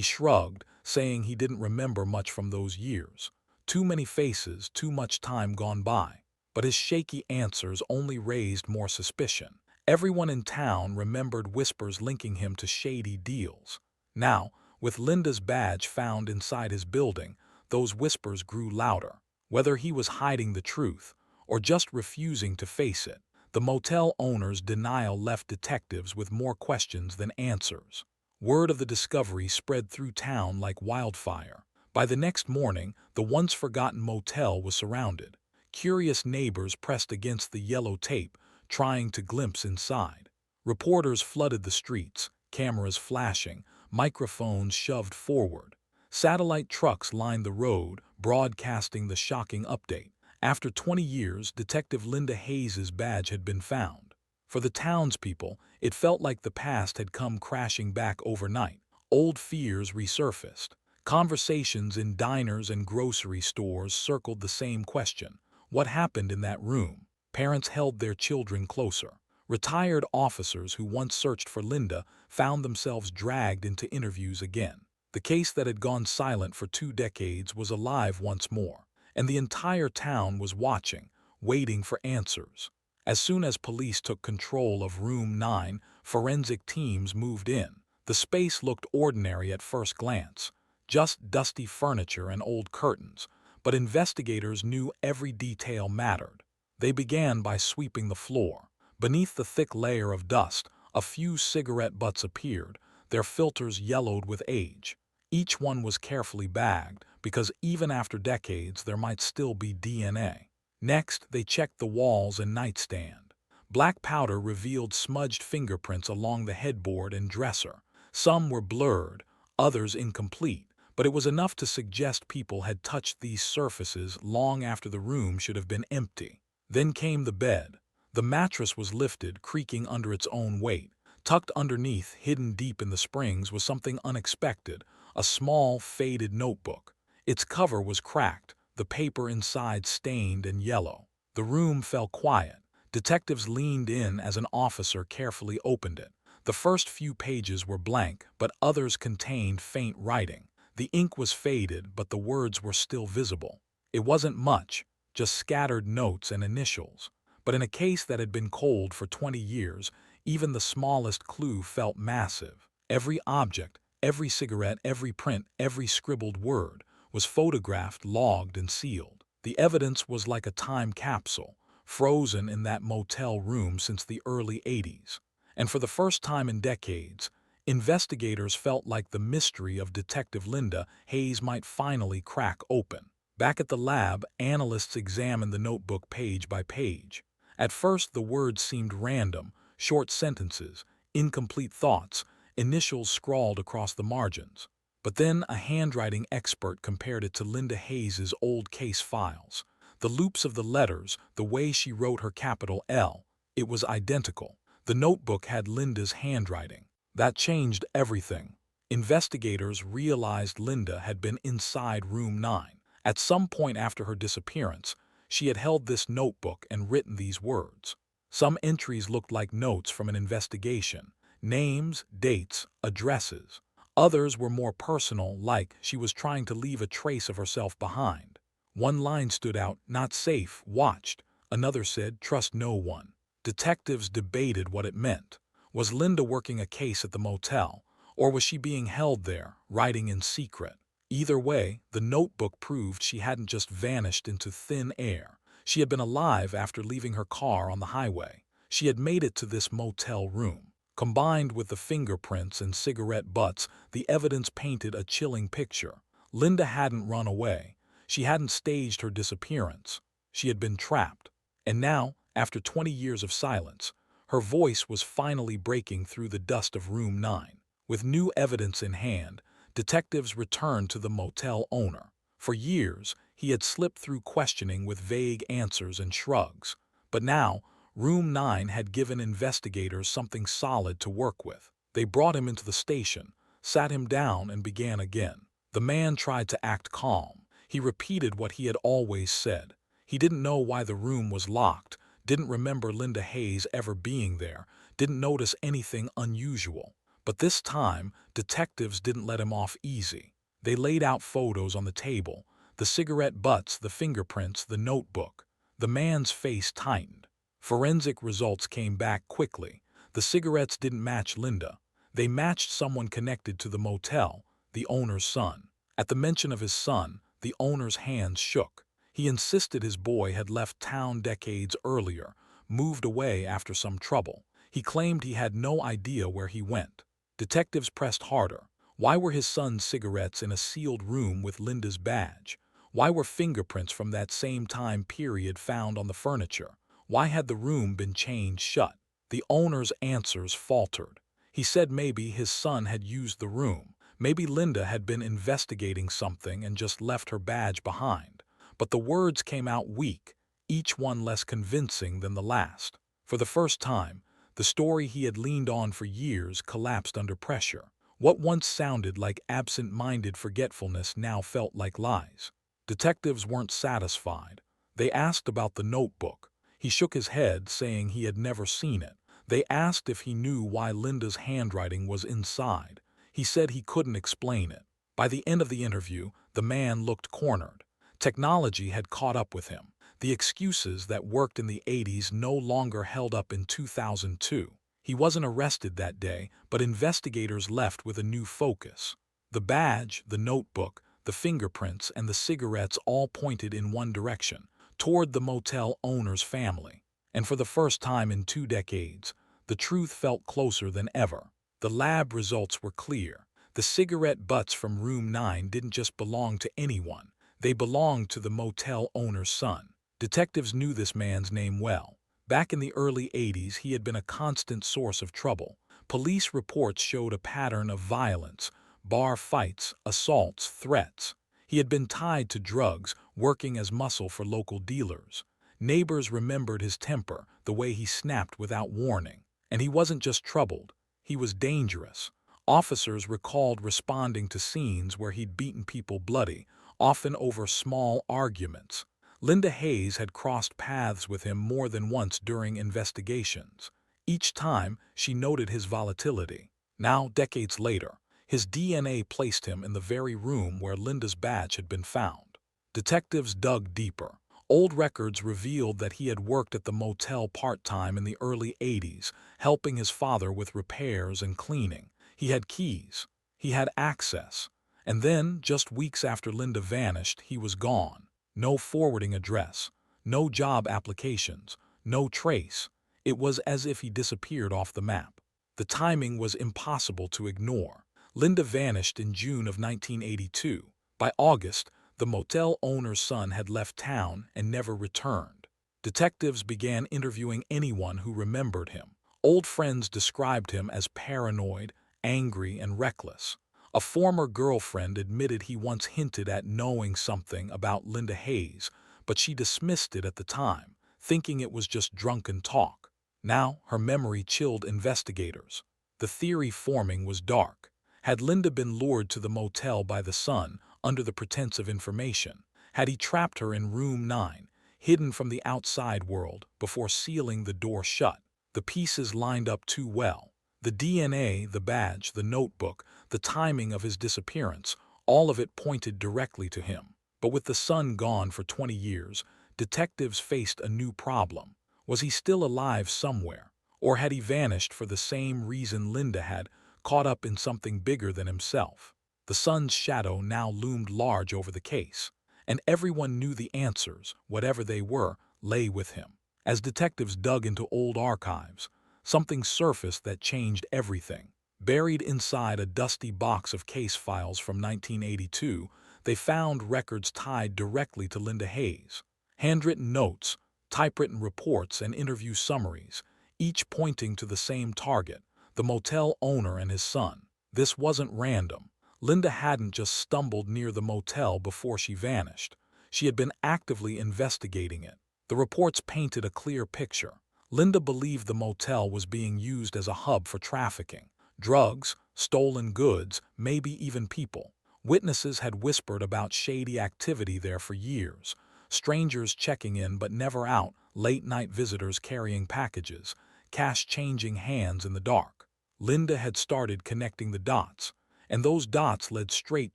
shrugged, saying he didn't remember much from those years. Too many faces, too much time gone by. But his shaky answers only raised more suspicion. Everyone in town remembered whispers linking him to shady deals. Now, with Linda's badge found inside his building, those whispers grew louder. Whether he was hiding the truth or just refusing to face it, the motel owner's denial left detectives with more questions than answers. Word of the discovery spread through town like wildfire. By the next morning, the once-forgotten motel was surrounded. Curious neighbors pressed against the yellow tape, trying to glimpse inside. Reporters flooded the streets, cameras flashing, microphones shoved forward. Satellite trucks lined the road, broadcasting the shocking update. After 20 years, Detective Linda Hayes's badge had been found. For the townspeople, it felt like the past had come crashing back overnight. Old fears resurfaced. Conversations in diners and grocery stores circled the same question. What happened in that room? Parents held their children closer. Retired officers who once searched for Linda found themselves dragged into interviews again. The case that had gone silent for 2 decades was alive once more, and the entire town was watching, waiting for answers. As soon as police took control of Room 9, forensic teams moved in. The space looked ordinary at first glance, just dusty furniture and old curtains, but investigators knew every detail mattered. They began by sweeping the floor. Beneath the thick layer of dust, a few cigarette butts appeared, their filters yellowed with age. Each one was carefully bagged, because even after decades there might still be DNA. Next, they checked the walls and nightstand. Black powder revealed smudged fingerprints along the headboard and dresser. Some were blurred, others incomplete, but it was enough to suggest people had touched these surfaces long after the room should have been empty. Then came the bed. The mattress was lifted, creaking under its own weight. Tucked underneath, hidden deep in the springs, was something unexpected, a small, faded notebook. Its cover was cracked, the paper inside stained and yellow. The room fell quiet. Detectives leaned in as an officer carefully opened it. The first few pages were blank, but others contained faint writing. The ink was faded, but the words were still visible. It wasn't much, just scattered notes and initials. But in a case that had been cold for 20 years, even the smallest clue felt massive. Every object, every cigarette, every print, every scribbled word was photographed, logged, and sealed. The evidence was like a time capsule, frozen in that motel room since the early 80s. And for the first time in decades, investigators felt like the mystery of Detective Linda Hayes might finally crack open. Back at the lab, analysts examined the notebook page by page. At first, the words seemed random, short sentences, incomplete thoughts, initials scrawled across the margins. But then a handwriting expert compared it to Linda Hayes's old case files. The loops of the letters, the way she wrote her capital L, it was identical. The notebook had Linda's handwriting. That changed everything. Investigators realized Linda had been inside Room 9. At some point after her disappearance, she had held this notebook and written these words. Some entries looked like notes from an investigation, names, dates, addresses. Others were more personal, like she was trying to leave a trace of herself behind. One line stood out, "Not safe, watched." Another said, "Trust no one." Detectives debated what it meant. Was Linda working a case at the motel, or was she being held there, writing in secret? Either way, the notebook proved she hadn't just vanished into thin air. She had been alive after leaving her car on the highway. She had made it to this motel room. Combined with the fingerprints and cigarette butts, the evidence painted a chilling picture. Linda hadn't run away. She hadn't staged her disappearance. She had been trapped. And now, after 20 years of silence, her voice was finally breaking through the dust of Room 9. With new evidence in hand, detectives returned to the motel owner. For years, he had slipped through questioning with vague answers and shrugs. But now, Room 9 had given investigators something solid to work with. They brought him into the station, sat him down, and began again. The man tried to act calm. He repeated what he had always said. He didn't know why the room was locked, didn't remember Linda Hayes ever being there, didn't notice anything unusual. But this time, detectives didn't let him off easy. They laid out photos on the table, the cigarette butts, the fingerprints, the notebook. The man's face tightened. Forensic results came back quickly. The cigarettes didn't match Linda. They matched someone connected to the motel, the owner's son. At the mention of his son, the owner's hands shook. He insisted his boy had left town decades earlier, moved away after some trouble. He claimed he had no idea where he went. Detectives pressed harder. Why were his son's cigarettes in a sealed room with Linda's badge? Why were fingerprints from that same time period found on the furniture? Why had the room been chained shut? The owner's answers faltered. He said maybe his son had used the room. Maybe Linda had been investigating something and just left her badge behind. But the words came out weak, each one less convincing than the last. For the first time, the story he had leaned on for years collapsed under pressure. What once sounded like absent-minded forgetfulness now felt like lies. Detectives weren't satisfied. They asked about the notebook. He shook his head, saying he had never seen it. They asked if he knew why Linda's handwriting was inside. He said he couldn't explain it. By the end of the interview, the man looked cornered. Technology had caught up with him. The excuses that worked in the 80s no longer held up in 2002. He wasn't arrested that day, but investigators left with a new focus. The badge, the notebook, the fingerprints, and the cigarettes all pointed in one direction, toward the motel owner's family. And for the first time in 2 decades, the truth felt closer than ever. The lab results were clear. The cigarette butts from room 9 didn't just belong to anyone. They belonged to the motel owner's son. Detectives knew this man's name well. Back in the early 80s, he had been a constant source of trouble. Police reports showed a pattern of violence, bar fights, assaults, threats. He had been tied to drugs, working as muscle for local dealers. Neighbors remembered his temper, the way he snapped without warning. And he wasn't just troubled, he was dangerous. Officers recalled responding to scenes where he'd beaten people bloody, often over small arguments. Linda Hayes had crossed paths with him more than once during investigations. Each time, she noted his volatility. Now, decades later, his DNA placed him in the very room where Linda's badge had been found. Detectives dug deeper. Old records revealed that he had worked at the motel part-time in the early 80s, helping his father with repairs and cleaning. He had keys. He had access. And then, just weeks after Linda vanished, he was gone. No forwarding address, no job applications, no trace. It was as if he disappeared off the map. The timing was impossible to ignore. Linda vanished in June of 1982. By August, the motel owner's son had left town and never returned. Detectives began interviewing anyone who remembered him. Old friends described him as paranoid, angry, and reckless. A former girlfriend admitted he once hinted at knowing something about Linda Hayes, but she dismissed it at the time, thinking it was just drunken talk. Now, her memory chilled investigators. The theory forming was dark. Had Linda been lured to the motel by the son, under the pretense of information? Had he trapped her in room 9, hidden from the outside world, before sealing the door shut? The pieces lined up too well. The DNA, the badge, the notebook, the timing of his disappearance, all of it pointed directly to him. But with the son gone for 20 years, detectives faced a new problem. Was he still alive somewhere? Or had he vanished for the same reason Linda had, caught up in something bigger than himself? The son's shadow now loomed large over the case, and everyone knew the answers, whatever they were, lay with him. As detectives dug into old archives, something surfaced that changed everything. Buried inside a dusty box of case files from 1982, they found records tied directly to Linda Hayes. Handwritten notes, typewritten reports, and interview summaries, each pointing to the same target, the motel owner and his son. This wasn't random. Linda hadn't just stumbled near the motel before she vanished. She had been actively investigating it. The reports painted a clear picture. Linda believed the motel was being used as a hub for trafficking. Drugs, stolen goods, maybe even people. Witnesses had whispered about shady activity there for years. strangers checking in but never out, late-night visitors carrying packages, cash changing hands in the dark. Linda had started connecting the dots, and those dots led straight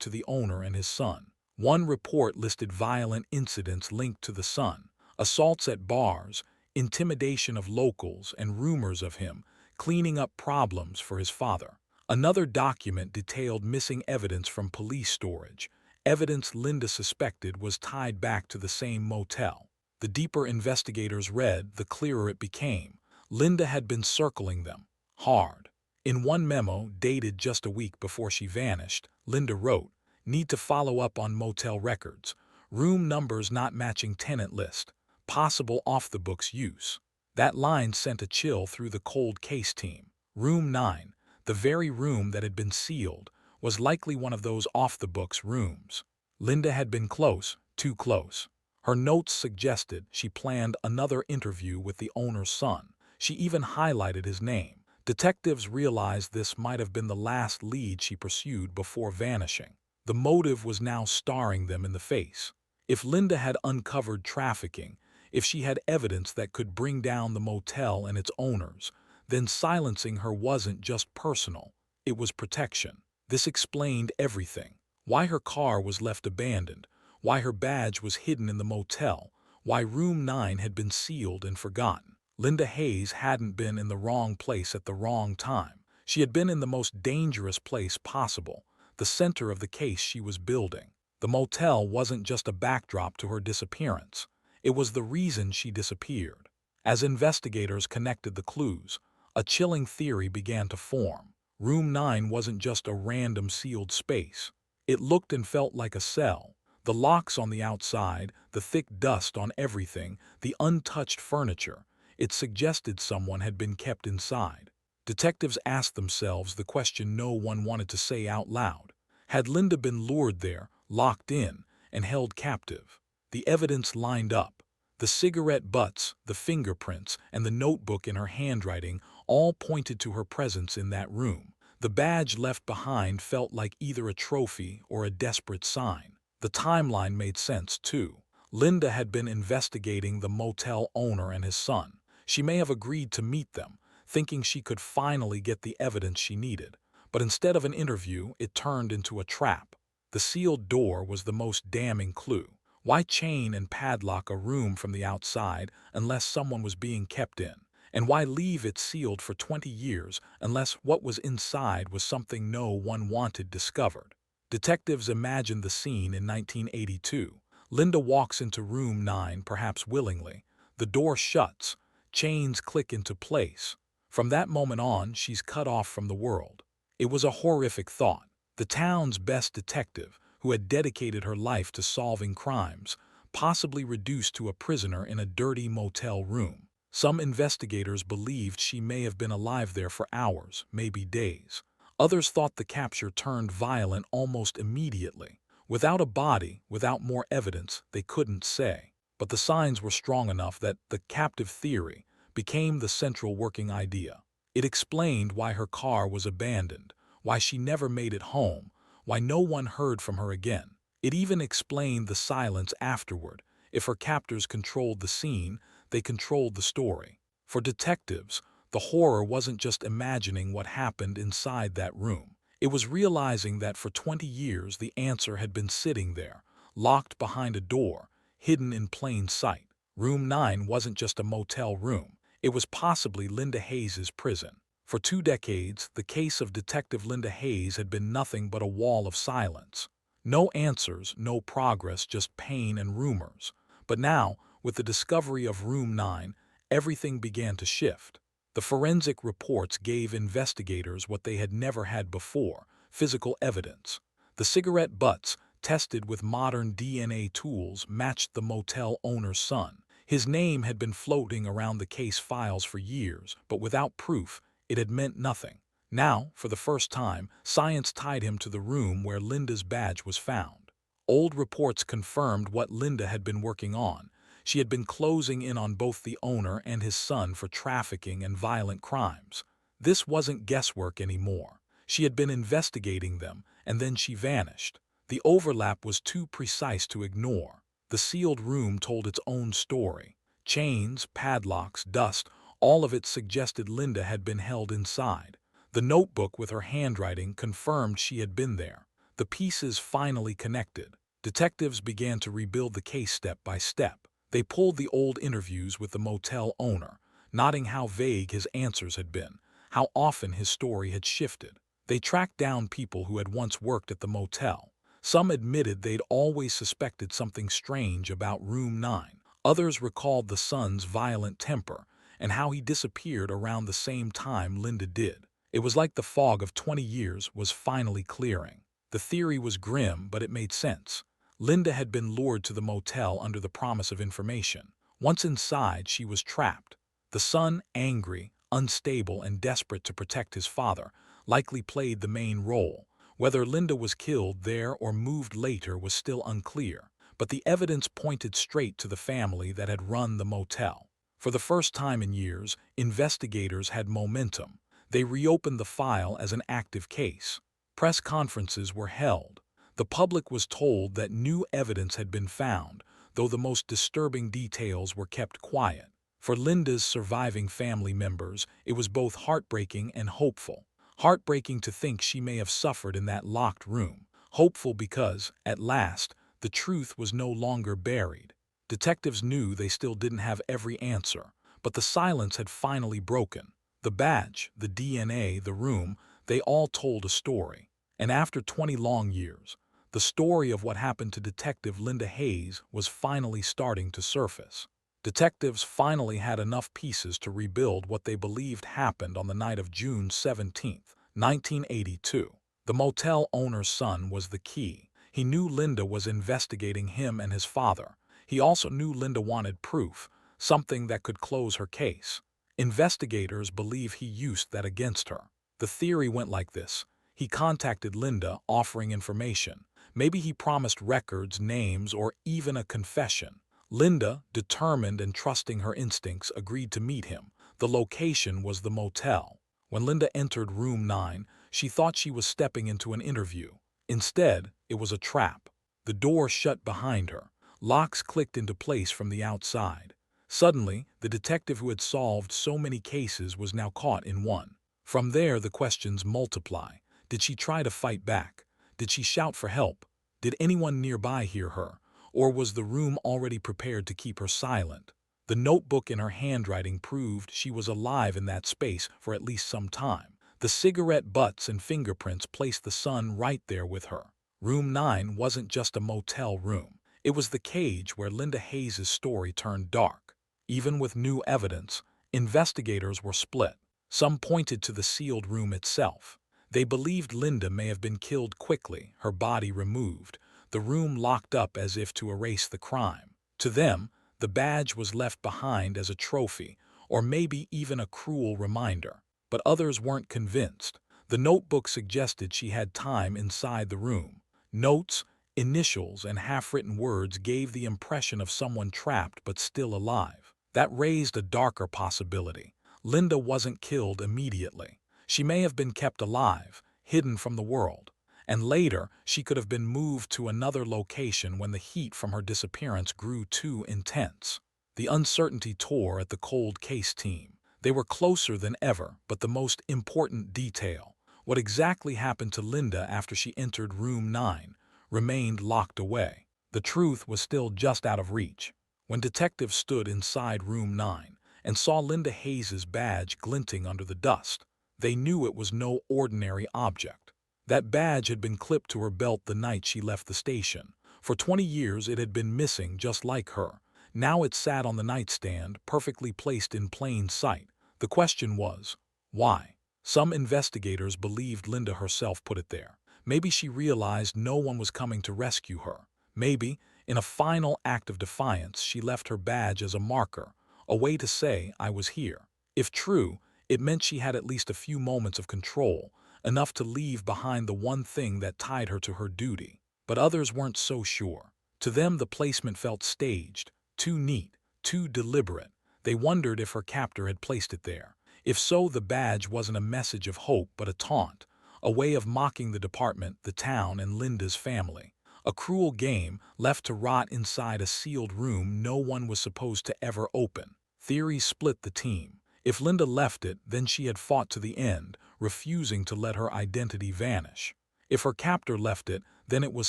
to the owner and his son. One report listed violent incidents linked to the son, assaults at bars, intimidation of locals, and rumors of him cleaning up problems for his father. Another document detailed missing evidence from police storage, evidence Linda suspected was tied back to the same motel. The deeper investigators read, the clearer it became. Linda had been circling them, hard. In one memo, dated just a week before she vanished, Linda wrote, "Need to follow up on motel records. Room numbers not matching tenant list. Possible off-the-books use." That line sent a chill through the cold case team. Room 9, the very room that had been sealed, was likely one of those off-the-books rooms. Linda had been close, too close. Her notes suggested she planned another interview with the owner's son. She even highlighted his name. Detectives realized this might have been the last lead she pursued before vanishing. The motive was now staring them in the face. If Linda had uncovered trafficking, if she had evidence that could bring down the motel and its owners, then silencing her wasn't just personal, it was protection. This explained everything. Why her car was left abandoned, why her badge was hidden in the motel, why Room 9 had been sealed and forgotten. Linda Hayes hadn't been in the wrong place at the wrong time. She had been in the most dangerous place possible, the center of the case she was building. The motel wasn't just a backdrop to her disappearance. It was the reason she disappeared. As investigators connected the clues, a chilling theory began to form. Room 9 wasn't just a random sealed space. It looked and felt like a cell. The locks on the outside, the thick dust on everything, the untouched furniture. It suggested someone had been kept inside. Detectives asked themselves the question no one wanted to say out loud. Had Linda been lured there, locked in, and held captive? The evidence lined up. The cigarette butts, the fingerprints, and the notebook in her handwriting all pointed to her presence in that room. The badge left behind felt like either a trophy or a desperate sign. The timeline made sense, too. Linda had been investigating the motel owner and his son. She may have agreed to meet them, thinking she could finally get the evidence she needed. But instead of an interview, it turned into a trap. The sealed door was the most damning clue. Why chain and padlock a room from the outside unless someone was being kept in? And why leave it sealed for 20 years unless what was inside was something no one wanted discovered? Detectives imagined the scene in 1982. Linda walks into room 9, perhaps willingly. The door shuts. Chains click into place. From that moment on, she's cut off from the world. It was a horrific thought. The town's best detective, who had dedicated her life to solving crimes, possibly reduced to a prisoner in a dirty motel room. Some investigators believed she may have been alive there for hours, maybe days. Others thought the capture turned violent almost immediately. Without a body, without more evidence, they couldn't say. But the signs were strong enough that the captive theory became the central working idea. It explained why her car was abandoned, why she never made it home, why no one heard from her again. It even explained the silence afterward. If her captors controlled the scene, they controlled the story. For detectives, the horror wasn't just imagining what happened inside that room. It was realizing that for 20 years the answer had been sitting there, locked behind a door, hidden in plain sight. Room 9 wasn't just a motel room. It was possibly Linda Hayes' prison. For 2 decades, the case of Detective Linda Hayes had been nothing but a wall of silence. No answers, no progress, just pain and rumors. But now, with the discovery of Room 9, everything began to shift. The forensic reports gave investigators what they had never had before: physical evidence. The cigarette butts, tested with modern DNA tools, matched the motel owner's son. His name had been floating around the case files for years, but without proof, it had meant nothing. Now, for the first time, science tied him to the room where Linda's badge was found. Old reports confirmed what Linda had been working on. She had been closing in on both the owner and his son for trafficking and violent crimes. This wasn't guesswork anymore. She had been investigating them, and then she vanished. The overlap was too precise to ignore. The sealed room told its own story. Chains, padlocks, dust, all of it suggested Linda had been held inside. The notebook with her handwriting confirmed she had been there. The pieces finally connected. Detectives began to rebuild the case step by step. They pulled the old interviews with the motel owner, noting how vague his answers had been, how often his story had shifted. They tracked down people who had once worked at the motel. Some admitted they'd always suspected something strange about Room 9. Others recalled the son's violent temper and how he disappeared around the same time Linda did. It was like the fog of 20 years was finally clearing. The theory was grim, but it made sense. Linda had been lured to the motel under the promise of information. Once inside, she was trapped. The son, angry, unstable, and desperate to protect his father, likely played the main role. Whether Linda was killed there or moved later was still unclear, but the evidence pointed straight to the family that had run the motel. For the first time in years, investigators had momentum. They reopened the file as an active case. Press conferences were held. The public was told that new evidence had been found, though the most disturbing details were kept quiet. For Linda's surviving family members, it was both heartbreaking and hopeful. Heartbreaking to think she may have suffered in that locked room. Hopeful because, at last, the truth was no longer buried. Detectives knew they still didn't have every answer, but the silence had finally broken. The badge, the DNA, the room, they all told a story. And after 20 long years, the story of what happened to Detective Linda Hayes was finally starting to surface. Detectives finally had enough pieces to rebuild what they believed happened on the night of June 17, 1982. The motel owner's son was the key. He knew Linda was investigating him and his father. He also knew Linda wanted proof, something that could close her case. Investigators believe he used that against her. The theory went like this. He contacted Linda, offering information. Maybe he promised records, names, or even a confession. Linda, determined and trusting her instincts, agreed to meet him. The location was the motel. When Linda entered Room 9, she thought she was stepping into an interview. Instead, it was a trap. The door shut behind her. Locks clicked into place from the outside. Suddenly, the detective who had solved so many cases was now caught in one. From there, the questions multiply. Did she try to fight back? Did she shout for help? Did anyone nearby hear her? Or was the room already prepared to keep her silent? The notebook in her handwriting proved she was alive in that space for at least some time. The cigarette butts and fingerprints placed the son right there with her. Room 9 wasn't just a motel room. It was the cage where Linda Hayes' story turned dark. Even with new evidence, investigators were split. Some pointed to the sealed room itself. They believed Linda may have been killed quickly, her body removed, the room locked up as if to erase the crime. To them, the badge was left behind as a trophy, or maybe even a cruel reminder. But others weren't convinced. The notebook suggested she had time inside the room. Notes, initials, and half-written words gave the impression of someone trapped but still alive. That raised a darker possibility. Linda wasn't killed immediately. She may have been kept alive, hidden from the world. And later, she could have been moved to another location when the heat from her disappearance grew too intense. The uncertainty tore at the cold case team. They were closer than ever, but the most important detail, what exactly happened to Linda after she entered Room 9, remained locked away. The truth was still just out of reach. When detectives stood inside Room 9 and saw Linda Hayes' badge glinting under the dust, they knew it was no ordinary object. That badge had been clipped to her belt the night she left the station. For 20 years it had been missing just like her. Now it sat on the nightstand, perfectly placed in plain sight. The question was, why? Some investigators believed Linda herself put it there. Maybe she realized no one was coming to rescue her. Maybe, in a final act of defiance, she left her badge as a marker, a way to say, I was here. If true, it meant she had at least a few moments of control, enough to leave behind the one thing that tied her to her duty. But others weren't so sure. To them, the placement felt staged, too neat, too deliberate. They wondered if her captor had placed it there. If so, the badge wasn't a message of hope but a taunt, a way of mocking the department, the town, and Linda's family. A cruel game left to rot inside a sealed room no one was supposed to ever open. Theories split the team. If Linda left it, then she had fought to the end, refusing to let her identity vanish. If her captor left it, then it was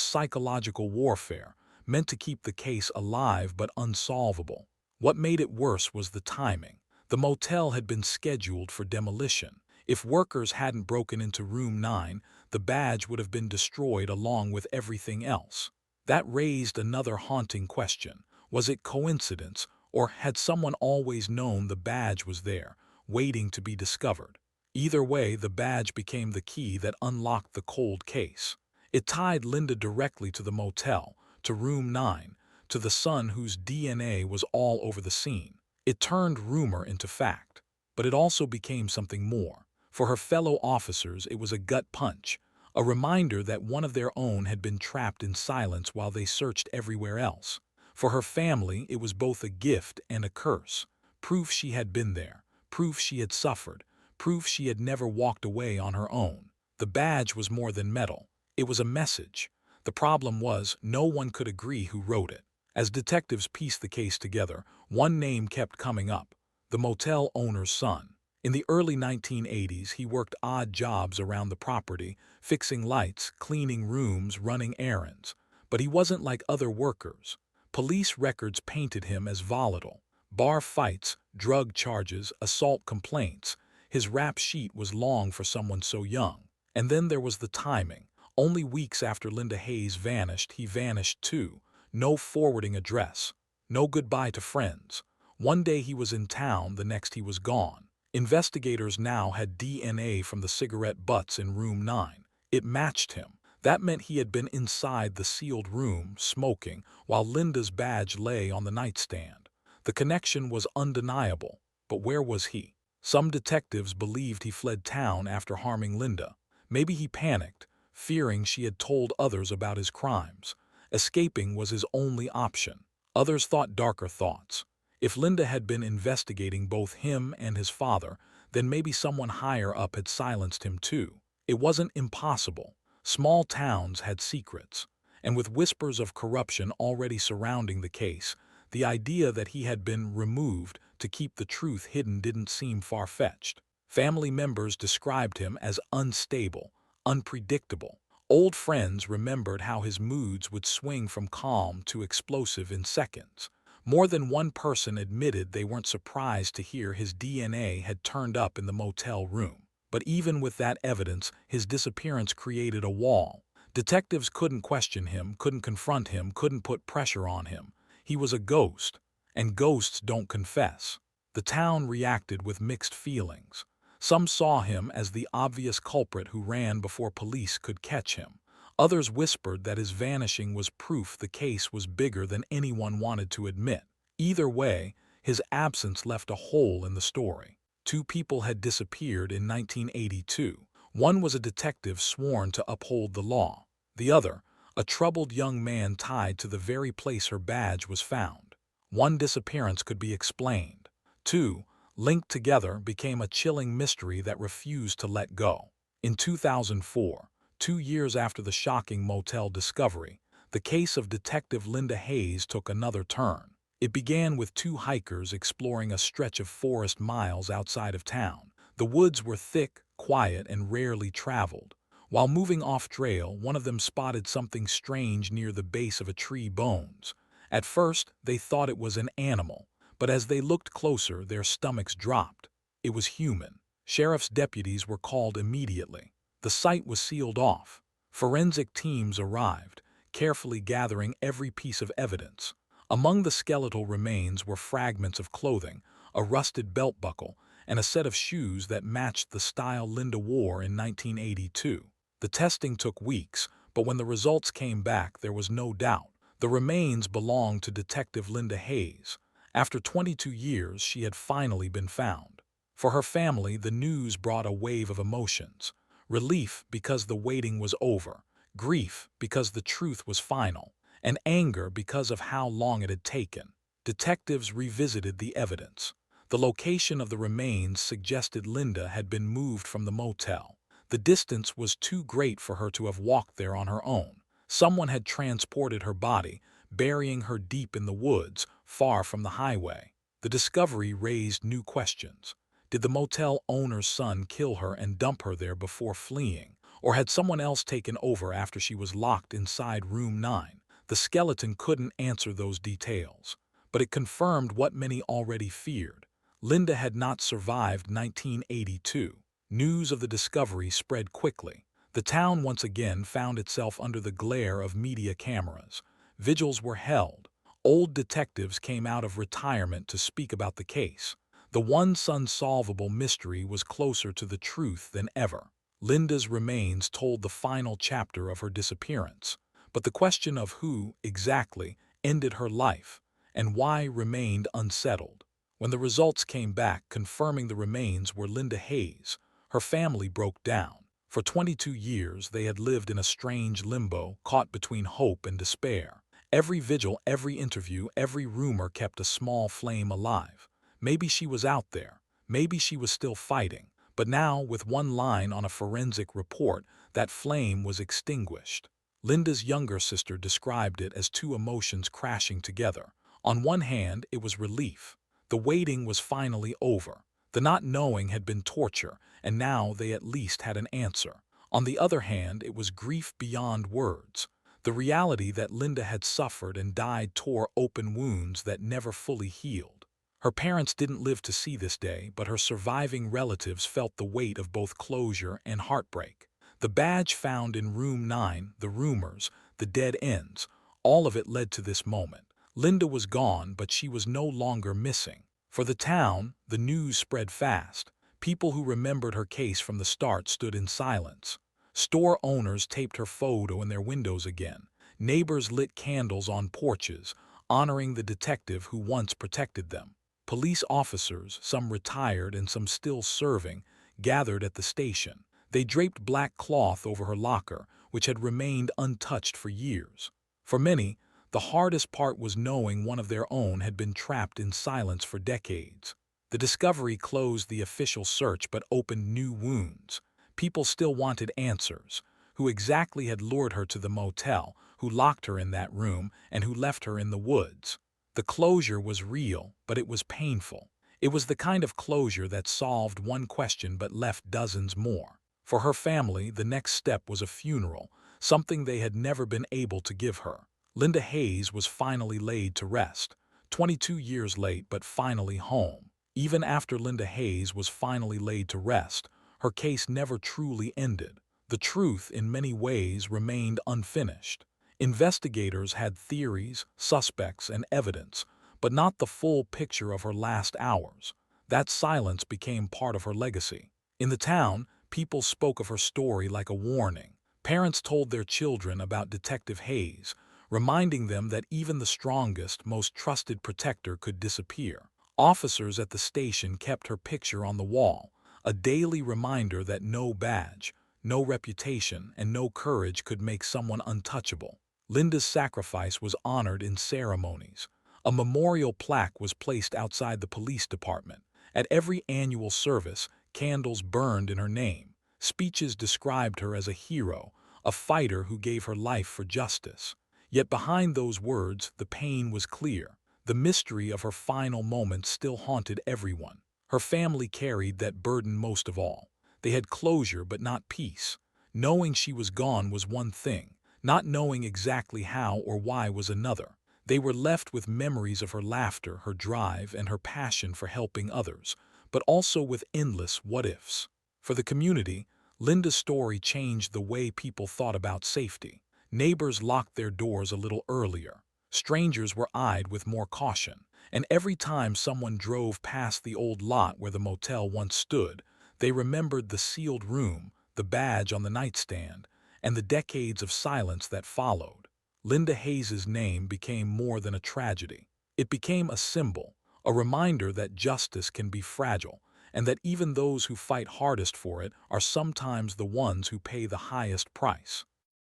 psychological warfare, meant to keep the case alive but unsolvable. What made it worse was the timing. The motel had been scheduled for demolition. If workers hadn't broken into room 9, the badge would have been destroyed along with everything else. That raised another haunting question. Was it coincidence, or had someone always known the badge was there, waiting to be discovered? Either way, the badge became the key that unlocked the cold case. It tied Linda directly to the motel, to room 9, to the son whose DNA was all over the scene. It turned rumor into fact. But it also became something more. For her fellow officers, it was a gut punch, a reminder that one of their own had been trapped in silence while they searched everywhere else. For her family, it was both a gift and a curse. Proof she had been there, proof she had suffered, proof she had never walked away on her own. The badge was more than metal. It was a message. The problem was, no one could agree who wrote it. As detectives pieced the case together, one name kept coming up: the motel owner's son. In the early 1980s, he worked odd jobs around the property, fixing lights, cleaning rooms, running errands. But he wasn't like other workers. Police records painted him as volatile. Bar fights, drug charges, assault complaints. His rap sheet was long for someone so young. And then there was the timing. Only weeks after Linda Hayes vanished, he vanished too. No forwarding address. No goodbye to friends. One day he was in town, the next he was gone. Investigators now had DNA from the cigarette butts in room 9. It matched him. That meant he had been inside the sealed room, smoking, while Linda's badge lay on the nightstand. The connection was undeniable. But where was he? Some detectives believed he fled town after harming Linda. Maybe he panicked, fearing she had told others about his crimes. Escaping was his only option. Others thought darker thoughts. If Linda had been investigating both him and his father, then maybe someone higher up had silenced him too. It wasn't impossible. Small towns had secrets. And with whispers of corruption already surrounding the case, the idea that he had been removed to keep the truth hidden didn't seem far-fetched. Family members described him as unstable, unpredictable. Old friends remembered how his moods would swing from calm to explosive in seconds. More than one person admitted they weren't surprised to hear his DNA had turned up in the motel room. But even with that evidence, his disappearance created a wall. Detectives couldn't question him, couldn't confront him, couldn't put pressure on him. He was a ghost, and ghosts don't confess. The town reacted with mixed feelings. Some saw him as the obvious culprit who ran before police could catch him. Others whispered that his vanishing was proof the case was bigger than anyone wanted to admit. Either way, his absence left a hole in the story. Two people had disappeared in 1982. One was a detective sworn to uphold the law. The other, a troubled young man tied to the very place her badge was found. One disappearance could be explained. Two, linked together, became a chilling mystery that refused to let go. In 2004, 2 years after the shocking motel discovery, the case of Detective Linda Hayes took another turn. It began with two hikers exploring a stretch of forest miles outside of town. The woods were thick, quiet, and rarely traveled. While moving off-trail, one of them spotted something strange near the base of a tree bones. At first, they thought it was an animal, but as they looked closer, their stomachs dropped. It was human. Sheriff's deputies were called immediately. The site was sealed off. Forensic teams arrived, carefully gathering every piece of evidence. Among the skeletal remains were fragments of clothing, a rusted belt buckle, and a set of shoes that matched the style Linda wore in 1982. The testing took weeks, but when the results came back, there was no doubt. The remains belonged to Detective Linda Hayes. After 22 years, she had finally been found. For her family, the news brought a wave of emotions. Relief because the waiting was over, grief because the truth was final, and anger because of how long it had taken. Detectives revisited the evidence. The location of the remains suggested Linda had been moved from the motel. The distance was too great for her to have walked there on her own. Someone had transported her body, burying her deep in the woods, far from the highway. The discovery raised new questions. Did the motel owner's son kill her and dump her there before fleeing? Or had someone else taken over after she was locked inside room 9? The skeleton couldn't answer those details, but it confirmed what many already feared. Linda had not survived 1982. News of the discovery spread quickly. The town once again found itself under the glare of media cameras. Vigils were held. Old detectives came out of retirement to speak about the case. The once unsolvable mystery was closer to the truth than ever. Linda's remains told the final chapter of her disappearance, but the question of who, exactly, ended her life and why remained unsettled. When the results came back confirming the remains were Linda Hayes, her family broke down. For 22 years they had lived in a strange limbo, caught between hope and despair. Every vigil, every interview, every rumor kept a small flame alive. Maybe she was out there. Maybe she was still fighting. But now, with one line on a forensic report, that flame was extinguished. Linda's younger sister described it as two emotions crashing together. On one hand, it was relief. The waiting was finally over. The not knowing had been torture, and now they at least had an answer. On the other hand, it was grief beyond words. The reality that Linda had suffered and died tore open wounds that never fully healed. Her parents didn't live to see this day, but her surviving relatives felt the weight of both closure and heartbreak. The badge found in room 9, the rumors, the dead ends, all of it led to this moment. Linda was gone, but she was no longer missing. For the town, the news spread fast. People who remembered her case from the start stood in silence. Store owners taped her photo in their windows again. Neighbors lit candles on porches, honoring the detective who once protected them. Police officers, some retired and some still serving, gathered at the station. They draped black cloth over her locker, which had remained untouched for years. For many, the hardest part was knowing one of their own had been trapped in silence for decades. The discovery closed the official search but opened new wounds. People still wanted answers. Who exactly had lured her to the motel, who locked her in that room, and who left her in the woods? The closure was real, but it was painful. It was the kind of closure that solved one question but left dozens more. For her family, the next step was a funeral, something they had never been able to give her. Linda Hayes was finally laid to rest. 22 years late, but finally home. Even after Linda Hayes was finally laid to rest, her case never truly ended. The truth, in many ways, remained unfinished. Investigators had theories, suspects, and evidence, but not the full picture of her last hours. That silence became part of her legacy. In the town, people spoke of her story like a warning. Parents told their children about Detective Hayes, reminding them that even the strongest, most trusted protector could disappear. Officers at the station kept her picture on the wall, a daily reminder that no badge, no reputation, and no courage could make someone untouchable. Linda's sacrifice was honored in ceremonies. A memorial plaque was placed outside the police department. At every annual service, candles burned in her name. Speeches described her as a hero, a fighter who gave her life for justice. Yet behind those words, the pain was clear. The mystery of her final moments still haunted everyone. Her family carried that burden most of all. They had closure but not peace. Knowing she was gone was one thing. Not knowing exactly how or why was another. They were left with memories of her laughter, her drive, and her passion for helping others, but also with endless what-ifs. For the community, Linda's story changed the way people thought about safety. Neighbors locked their doors a little earlier. Strangers were eyed with more caution. And every time someone drove past the old lot where the motel once stood, they remembered the sealed room, the badge on the nightstand, and the decades of silence that followed. Linda Hayes's name became more than a tragedy. It became a symbol, a reminder that justice can be fragile, and that even those who fight hardest for it are sometimes the ones who pay the highest price.